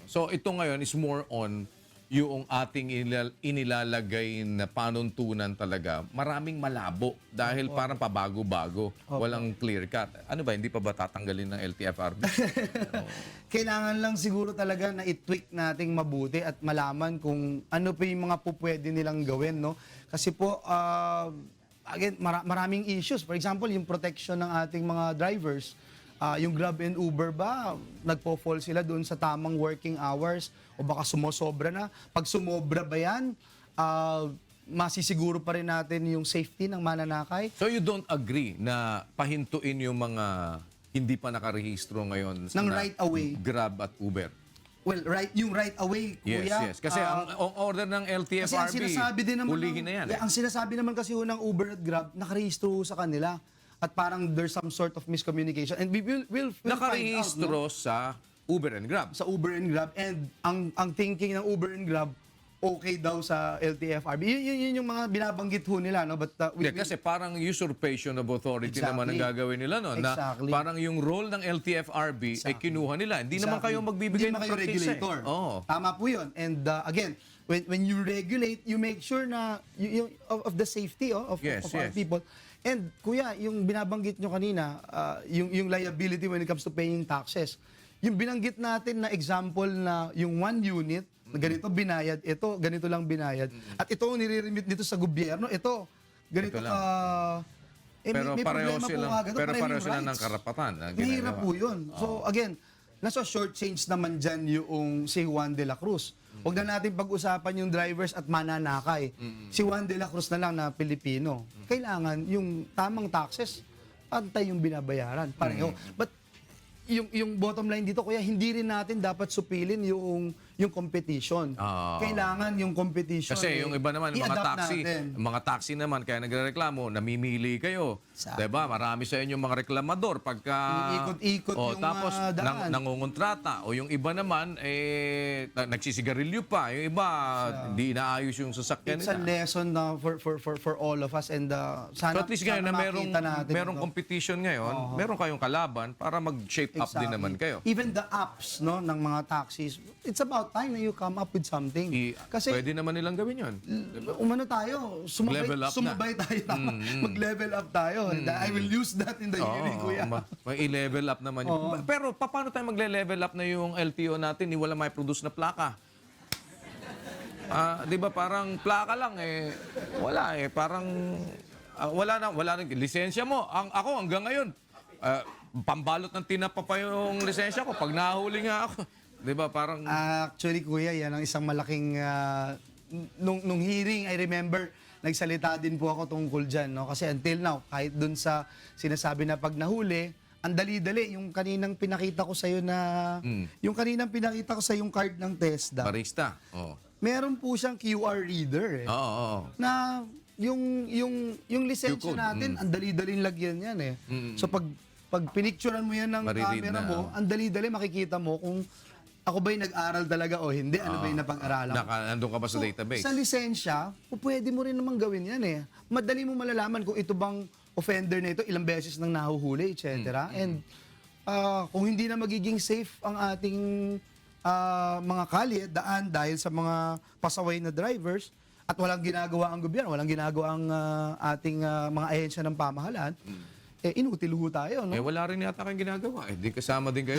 So ito ngayon is more on yung ating inilalagay na panuntunan talaga. Maraming malabo dahil parang pabago-bago. Walang clear cut. Ano ba, hindi pa ba tatanggalin ng LTFRB? Kailangan lang siguro talaga na i-tweak nating mabuti at malaman kung ano pa yung mga pupwede nilang gawin, no? Kasi po, again, maraming issues. For example, yung protection ng ating mga drivers. Yung Grab and Uber ba, nagpo-fall sila doon sa tamang working hours o baka sumosobra na? Pag sumobra ba yan, masisiguro pa rin natin yung safety ng mananakay? So you don't agree na pahintuin yung mga hindi pa nakarehistro ngayon Ng na right away. Grab at Uber? Well, yung right away, Yes, kuya. yes. Kasi ang order ng Kasi ang LTFRB, sinasabi din naman hulihin na yan. Ang sinasabi naman kasi ng Uber at Grab, nakarehistro sa kanila. At parang there's some sort of miscommunication. And we'll find out, Nakarehistro no? sa Uber and Grab. Sa Uber and Grab. And ang thinking ng Uber and Grab, okay daw sa LTFRB. Yun yung mga binabanggit ho nila, no? But Kasi parang usurpation of authority naman ang gagawin nila, no? Na Exactly. parang yung role ng LTFRB ay kinuha nila. Hindi naman kayo magbibigay Hindi ng naman kayo prangkisa. regulator. Oo. Tama po yun. And again, when you regulate, you make sure na of the safety of our Yes. people. And kuya, yung binabanggit nyo kanina, yung liability when it comes to paying taxes, yung binanggit natin na example na yung one unit, na ganito binayad, ito, ganito lang binayad, at ito nire-remit dito sa gobyerno, ito, ganito Ito ka... Pero may pareho problema po silang, nga ganito, pero pareho pareho yung sila ng rights. karapatan. Na Mahirap ginagawa. po yun. So again, nasa short change naman dyan yung si Juan de la Cruz. Huwag na natin pag-usapan yung drivers at mananakay. Si Juan de la Cruz na lang na Pilipino. Kailangan yung tamang taxes, pantay yung binabayaran. Pareho. But yung bottom line dito, kuya, hindi rin natin dapat supilin yung yung competition. Kailangan yung competition. Kasi yung iba naman, i-adapt natin. mga taxi naman, kaya nagrereklamo, namimili kayo. Diba? Marami sa inyo mga reklamador pagka... Iikot-ikot yung tapos daan. nangungontrata. O yung iba naman, nagsisigarilyo pa. Yung iba, hindi inaayos yung sasakyan It's a nila. lesson na for all of us, and sana So at least ngayon na makita natin merong ito. competition ngayon, meron kayong kalaban para mag-shape up din naman kayo. Even the apps, no, ng mga taxis, it's about time na you come up with something. Kasi Pwede naman nilang gawin yun. umano tayo, Level up na. sumabay tayo, mag-level up tayo. I will use that in the hearing, kuya. May i-level up naman yun. Pero paano tayo magle-level up na yung LTO natin, wala may produce na plaka? Di ba parang plaka lang wala parang wala na lisensya mo. Ako hanggang ngayon pambalot ng tinapa pa yung lisensya ko pag nahuli nga ako. Di ba parang Actually, kuya, yan ang isang malaking... nung hearing, I remember, nagsalita din po ako tungkol dyan. No? Kasi until now, kahit dun sa sinasabi na pag nahuli, ang dali-dali, yung kaninang pinakita ko sa'yo na... Yung kaninang pinakita ko sa yung card ng TESDA, barista. Oh. meron po siyang QR reader. Oo. Na yung lisensya Q-code, natin, ang dali-daling lagyan yan eh. So pag pinicturean mo yan ng Mariread camera na, mo, ang dali-dali makikita mo kung ako ba'y nag-aral talaga o hindi, ano ba'y napag-aralan ko. Nandun ka ba sa database? Sa lisensya, pwede mo rin naman gawin yan eh. Madali mo malalaman kung ito bang offender na ito, ilang beses nang nahuhuli, etc. And kung hindi na magiging safe ang ating mga kalye, daan dahil sa mga pasaway na drivers at walang ginagawa ang gobyerno, walang ginagawa ang ating mga ahensya ng pamahalaan, inutil ho tayo, no? Wala rin yata kayong ginagawa. Di kasama din kayo.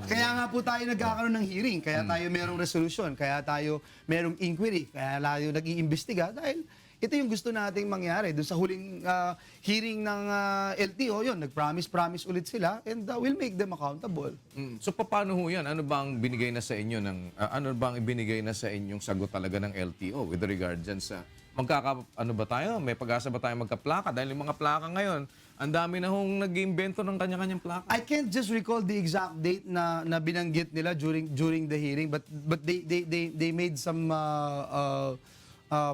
Kaya nga po tayo nagkakaroon ng hearing, kaya tayo merong resolution, kaya tayo merong inquiry, kaya tayo nag-iimbestiga dahil ito yung gusto nating mangyari. Doon sa huling hearing ng LTO, yun, nag-promise ulit sila and we'll make them accountable. So paano ho yan? Ano bang binigay na sa inyo ano bang ibinigay na sa inyong sagot talaga ng LTO with regard dyan sa ano ba tayo? May pag-asa ba tayo magka-plaka? Dahil yung mga plaka ngayon, ang dami na hong nag-iimbento ng kanya-kanyang plaka. I can't just recall the exact date na binanggit nila during the hearing, but they made some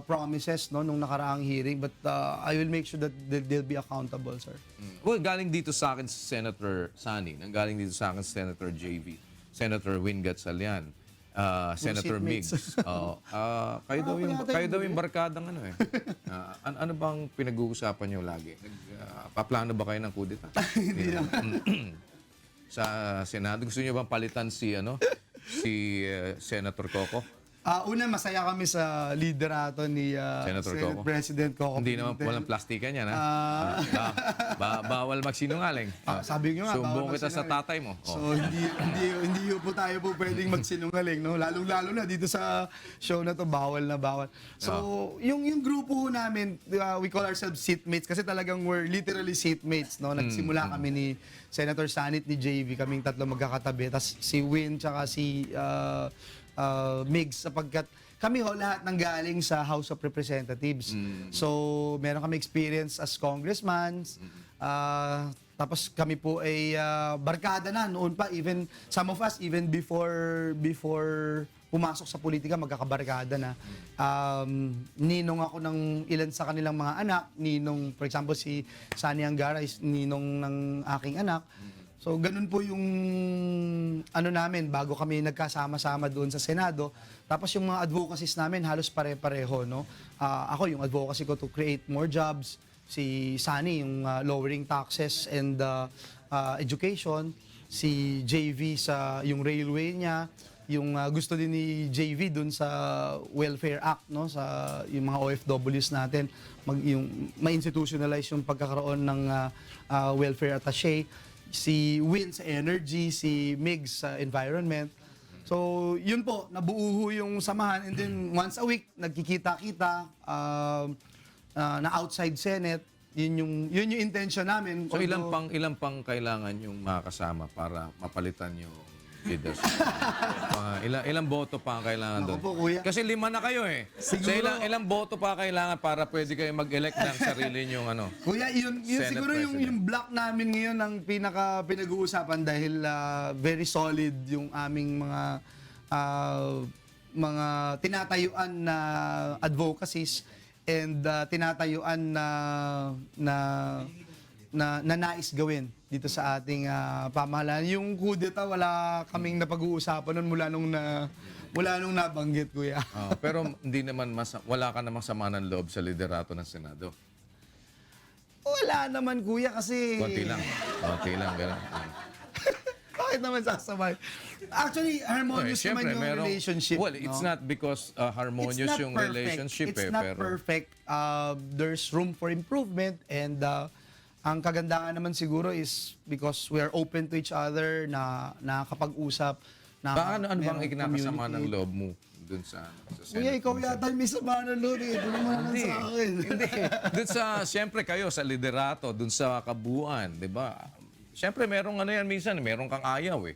promises nung nakaraang hearing, but I will make sure that they'll be accountable, sir. Well, galing dito sa akin si Senator Sani, galing dito sa akin si Senator JV, Senator Win Gatchalian, Senator seatmates. Migs. Kayo daw yung barkadang ano bang pinag-uusapan niyo lagi? Paplano ba kayo ng kudeta? Hindi naman. Sa Senado, gusto niyo bang palitan si Senator Coco? Una, masaya kami sa liderato ni Senator Senate Coco. President Coco Hindi naman Pimentel. walang plastikan yan, ha? Bawal magsinungaling. Sabi nyo nga, Sumbong bawal kita sa magsinungaling. tatay mo. So hindi po tayo po pwedeng magsinungaling, no? Lalo na dito sa show na to, bawal na bawal. So yung grupo namin, we call ourselves seatmates kasi talagang we're literally seatmates, no? Nagsimula kami ni Senator Sanit, ni JV, kaming tatlo magkakatabi, tapos si Win tsaka si Migs, sapagkat kami lahat nang galing sa House of Representatives. So, meron kami experience as congressman. Tapos kami po ay barkada na noon pa, even some of us even before pumasok sa politika, magkakabarkada na. Ninong ako ng ilan sa kanilang mga anak. Ninong, for example, si Sani Angara is ninong ng aking anak. So, ganun po yung namin bago kami nagkasama-sama doon sa Senado. Tapos yung mga advocacies namin halos pare-pareho, no? Ako, yung advocacy ko to create more jobs. Si Sani, yung lowering taxes and education. Si JV sa yung railway niya. Yung gusto din ni JV doon sa Welfare Act, no? Sa yung mga OFWs natin, yung ma-institutionalize yung pagkakaroon ng welfare attaché. Si Win sa energy, si Migs sa environment. So, yun po, nabuo yung samahan. And then, once a week, nagkikita-kita na outside Senate. Yun yung intention namin. So ilang pang kailangan yung makakasama para mapalitan yung leaders? Ilang boto pa ang kailangan doon? Ako po, kuya. Kasi 5 na kayo eh. Siguro- So ilang boto pa kailangan para pwede kayo mag-elect ng sarili nyong Kuya, yun Senate siguro President. yung block namin ngayon ang pinag-uusapan dahil very solid yung aming mga mga tinatayuan na advocacies and tinatayuan na nais gawin dito sa ating pamahalaan. Yung kudeta, wala kaming napag-uusapan nun mula nung nabanggit, kuya. Pero hindi naman wala ka namang sama ng loob sa liderato ng Senado. Wala naman, kuya, kasi... Konti lang. Ganun. Bakit naman sasabay? Actually, harmonious naman yung relationship. Well, it's no? not because harmonious It's not yung perfect. relationship It's not pero perfect. There's room for improvement, and ang kagandahan naman siguro is because we are open to each other, na nakakapag-usap. ano bang merong ikinakasama ng community. loob mo dun sa Senate? Kuya, ikaw yata may sama ng loob eh. Ito naman lang sa akin. Hindi. Dun sa, siyempre kayo, sa liderato, dun sa kabuuan, di ba? Siyempre, merong ano yan minsan, merong kang ayaw eh.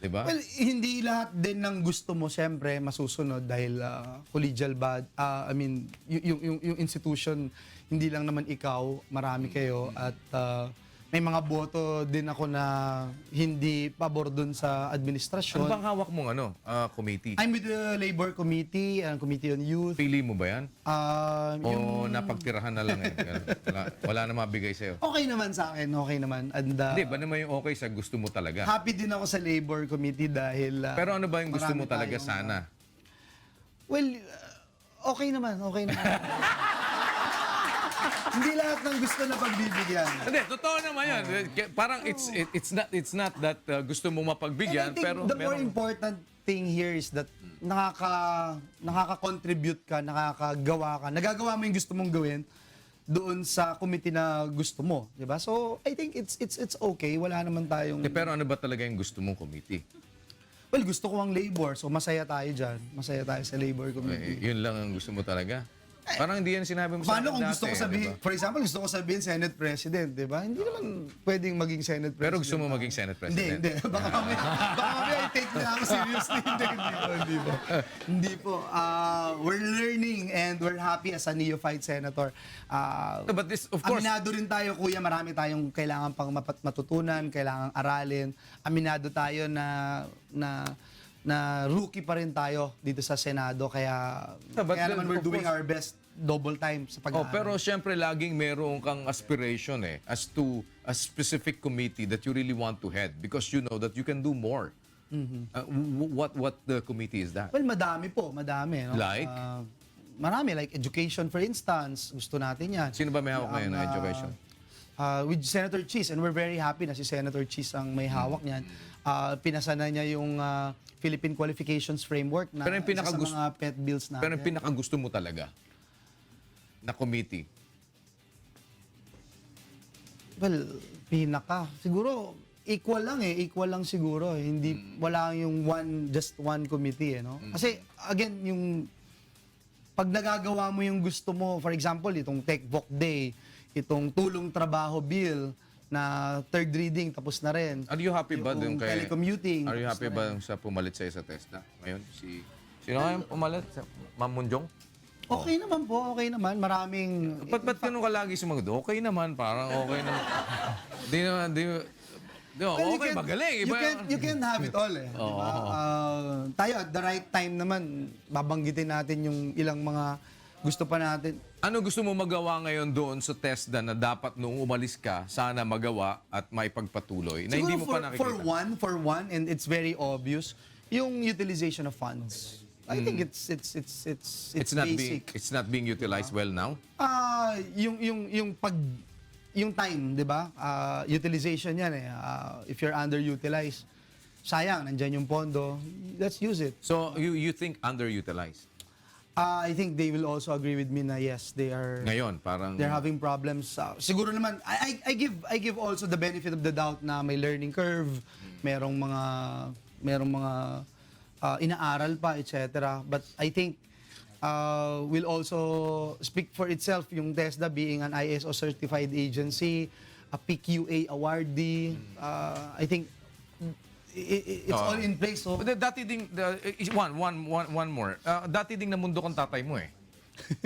Di ba? Well, hindi lahat din ng gusto mo siyempre masusunod dahil collegial yung institution, hindi lang naman ikaw, marami kayo at may mga boto din ako na hindi pabor dun sa administrasyon. Ano bang hawak mong committee? I'm with the Labor Committee and Committee on Youth. Pili mo ba yan? O Yung napagtirahan na lang eh? Wala na mabigay sa'yo. okay naman sa akin, okay naman. And Hindi, ba naman yung okay sa gusto mo talaga? happy din ako sa Labor Committee dahil Pero ano ba yung gusto mo marami talaga tayong, sana? Well, okay naman. Hindi lahat ng gusto na pagbibigyan. Hindi, totoo naman yan. Parang it's not that gusto mo mapagbigyan, And I think pero the more meron. important thing here is that nakaka-contribute ka, nakakagawa ka, nagagawa mo yung gusto mong gawin doon sa committee na gusto mo, 'di ba? So, I think it's okay. Wala naman tayong Pero ano ba talaga yung gusto mong committee? well, gusto ko ang labor. So, masaya tayo diyan. Masaya tayo sa labor committee. Yun lang ang gusto mo talaga? Parang hindi yan sinabi mo sa Paano akin kung dati, gusto ko di sabihin, ba? for example, gusto ko sabihin Senate President, 'di ba? Hindi naman pwedeng maging Senate President. Pero gusto mo maging Senate President? Hindi. Baka mamaya i-take na ako seriously. Hindi po. We're learning and we're happy as a neophyte senator. No, but this, of course, Aminado rin tayo, kuya, marami tayong kailangan pang matutunan, kailangan aralin. Aminado tayo na rookie pa rin tayo dito sa Senado. Kaya But naman we're of doing course- our best double time sa pag-aaral. pero syempre laging meron kang aspiration as to a specific committee that you really want to head because you know that you can do more. What the committee is that? Well, madami. No? Like? Marami, like education, for instance. Gusto natin yan. Sino ba may hawak ngayon ng education? With Senator Cheese, and we're very happy na si Senator Cheese ang may hawak niyan. Pinasa na niya yung Philippine Qualifications Framework na Pero yung isa sa mga pet bills natin. Pero yung pinakagusto mo talaga na committee? Well, siguro, equal lang siguro. Hindi, wala yung just one committee, no? Kasi, again, yung pag nagagawa mo yung gusto mo, for example, itong Tech Voc Day, itong Tulong Trabaho Bill, na third reading, tapos na rin. Are you happy ba dun Yung kay... telecommuting, Are you tapos happy na ba rin. sa pumalit sa'yo sa TESDA ngayon? Sino nga yung pumalit? Ma'am Munjong? Okay naman po, okay naman. Maraming... Ba't ganun ka lagi sumagot? Okay naman, parang okay naman. Well, okay, magaling. You can have it all eh. Diba? Tayo at the right time naman, babanggitin natin yung ilang mga gusto pa natin. Ano gusto mo magawa ngayon doon sa TESDA na dapat nung umalis ka, sana magawa at maipagpatuloy na hindi mo pa nakikita? For one, and it's very obvious, yung utilization of funds. I think it's It's not basic. it's not being utilized well now. Yung time, 'di ba? Utilization 'yan eh. If you're underutilized, sayang, nandiyan yung pondo. Let's use it. So you think underutilized? I think they will also agree with me na yes, they are Ngayon, parang they're having problems. Siguro naman I give also the benefit of the doubt na may learning curve, merong mga inaaral pa, etc. But I think will also speak for itself yung TESDA being an ISO certified agency, a PQA awardee. I think it's all in place. So But dati ding one more. Dati ding namundo kang tatay mo eh.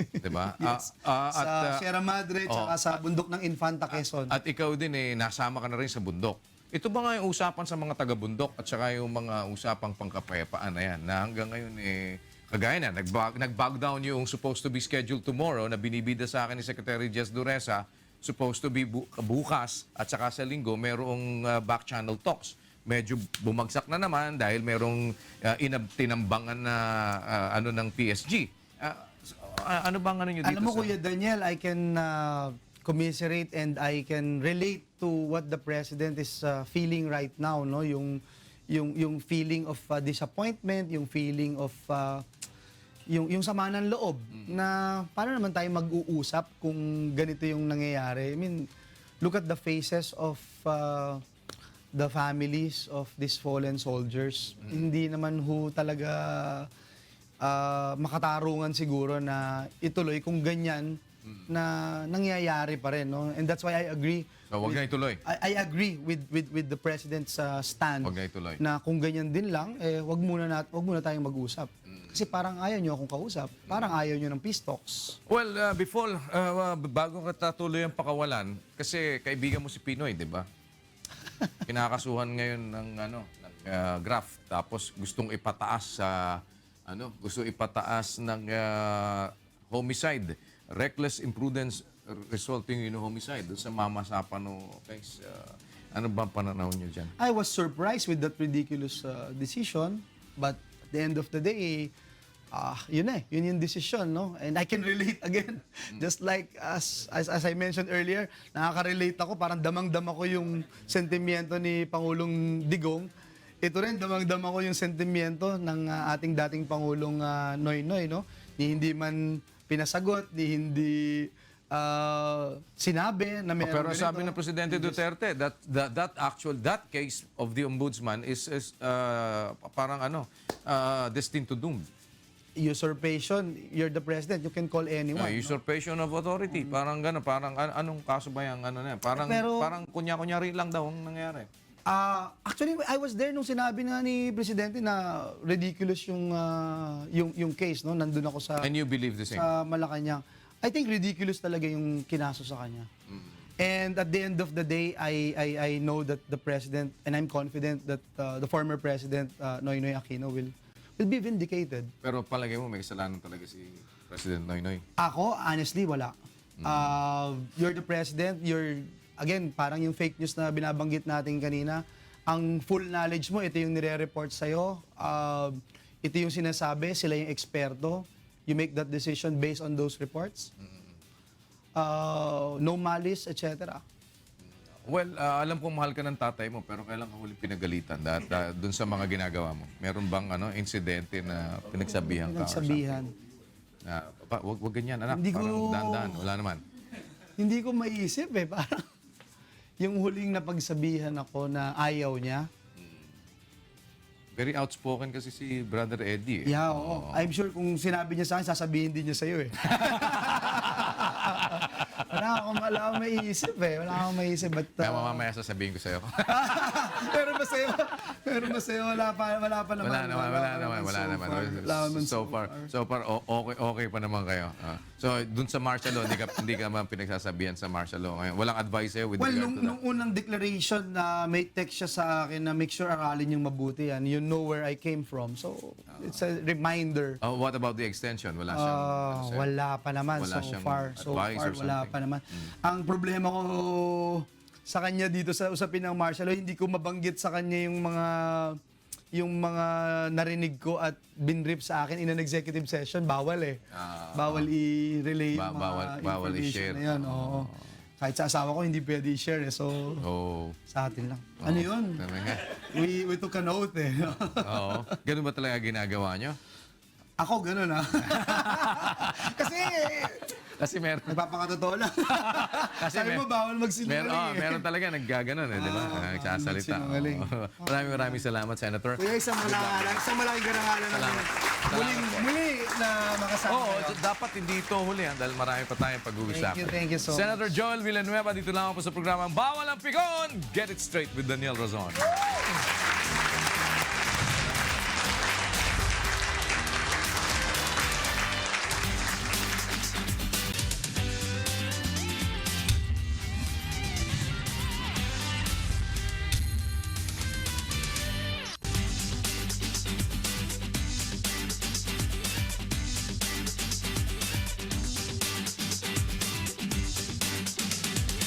'Di ba? yes, sa Sierra Madre tsaka sa bundok ng Infanta Quezon. At ikaw din nasama ka na rin sa bundok. ito ba nga yung usapan sa mga taga-bundok at saka yung mga usapang pangkapayapaan na yan na hanggang ngayon kagaya na, nag-bog down yung supposed to be scheduled tomorrow na binibida sa akin ni Secretary Jess Duresa, supposed to be bukas at saka sa linggo merong back channel talks. Medyo bumagsak na naman dahil merong tinambangan na ano ng PSG. Ano bang ano nyo dito? Alam mo, Kuya Daniel, I can commiserate and I can relate to what the President is feeling right now, no? Yung feeling of disappointment, yung feeling of yung sama ng loob na paano naman tayo mag-uusap kung ganito yung nangyayari. I mean, look at the faces of the families of these fallen soldiers. Hindi naman ho talaga makatarungan siguro na ituloy kung ganyan na nangyayari pa rin, no? And that's why I agree. So, wag na ituloy. I agree with the President's stand Wag na ituloy. na kung ganyan din lang, wag muna tayong mag-usap. Kasi parang ayaw nyo akong kausap. Parang ayaw nyo ng peace talks. Well, before, bago ka tuloy ang pakawalan, kasi kaibigan mo si Pinoy, di ba? Kinakasuhan ngayon ng graft, tapos gustong ipataas sa ng homicide, reckless imprudence resulting in homicide doon sa mamasapan no guys. Ano ba ang pananaw niyo diyan? I was surprised with that ridiculous decision, but at the end of the day, yun yung decision, no? And I can relate again. Just like as I mentioned earlier, nakaka-relate ako, parang damang-dama ko yung sentimiento ni Pangulong Digong. Ito rin, damang-dama ko yung sentimiento ng ating dating Pangulong Noynoy, no? Ni hindi man pinasagot, ni hindi sinabi na may Pero sabi ng Presidente Duterte that case of the ombudsman is parang destined to doom. Usurpation, you're the president, you can call anyone. Usurpation of authority. Parang gano'n. Parang anong kaso ba yan? Parang kunya-kunyari lang daw ang nangyari. Actually, I was there nung sinabi nga ni Presidente na ridiculous yung case, no? Nandun ako sa And you believe the same? sa Malacanang. I think ridiculous talaga yung kinaso sa kanya. And at the end of the day, I know that the President, and I'm confident that the former President, Noynoy Aquino, will be vindicated. Pero palagay mo may kasalanan talaga si President Noynoy? Ako, honestly, wala. You're the President, again, parang yung fake news na binabanggit natin kanina, ang full knowledge mo, ito yung nire-report sa'yo, ito yung sinasabi, sila yung eksperto, you make that decision based on those reports. No malice, etc. Well, alam kong mahal ka ng tatay mo, pero kailan ka huling pinagalitan dun sa mga ginagawa mo? Meron bang insidente na pinagsabihan ka? Nagsabihan. Wag ganyan, anak. Hindi Parang ko- daan-daan. Wala naman. Hindi ko maiisip parang yung huling napagsabihan ako na ayaw niya. Very outspoken kasi si Brother Eddie. Yeah, oo. I'm sure kung sinabi niya sa akin, sasabihin din niya sa'yo Wala akong maiisip Wala akong maiisip. But, Kaya mamamaya sasabihin ko sa'yo. pero masaya, wala pa naman. Wala naman. So far, okay pa naman kayo. So, dun sa martial law, hindi ka man pinagsasabihan sa martial law ngayon. Walang advice sa'yo with Well, regard to that? nung unang declaration na may text siya sa akin na make sure aralin yung mabuti yan, you know where I came from. So, it's a reminder. What about the extension? Wala siyang... sa'yo? Wala pa naman Wala so siyang far. advice or Wala something? pa naman. Ang problema ko sa kanya dito sa usapin ng martial law, hindi ko mabanggit sa kanya yung mga narinig ko at binrip sa akin in an executive session. Bawal bawal i-relay yung mga bawal information i-share. na yan. Oo. Kahit sa asawa ko, hindi pwede i-share. So, sa atin lang. Ano yun? Talaga. We took an oath Oo. Ganun ba talaga ginagawa nyo? Ako, ganun Kasi meron... Nagpapakatotoo lang. Sabi mo, bawal magsinungaling Meron talaga naggaganon di ba? Nagsasalita. magsinungaling. Maraming salamat, Senator. Kuya, isang malaking garangalan naman. Muli na makasama Oo, kayo. dapat hindi ito huli dahil marami pa tayong pag-uusapan. Thank you so much. Senator Joel Villanueva, dito lang ako po sa programang Bawal ang Pikon! Get it straight with Daniel Razon.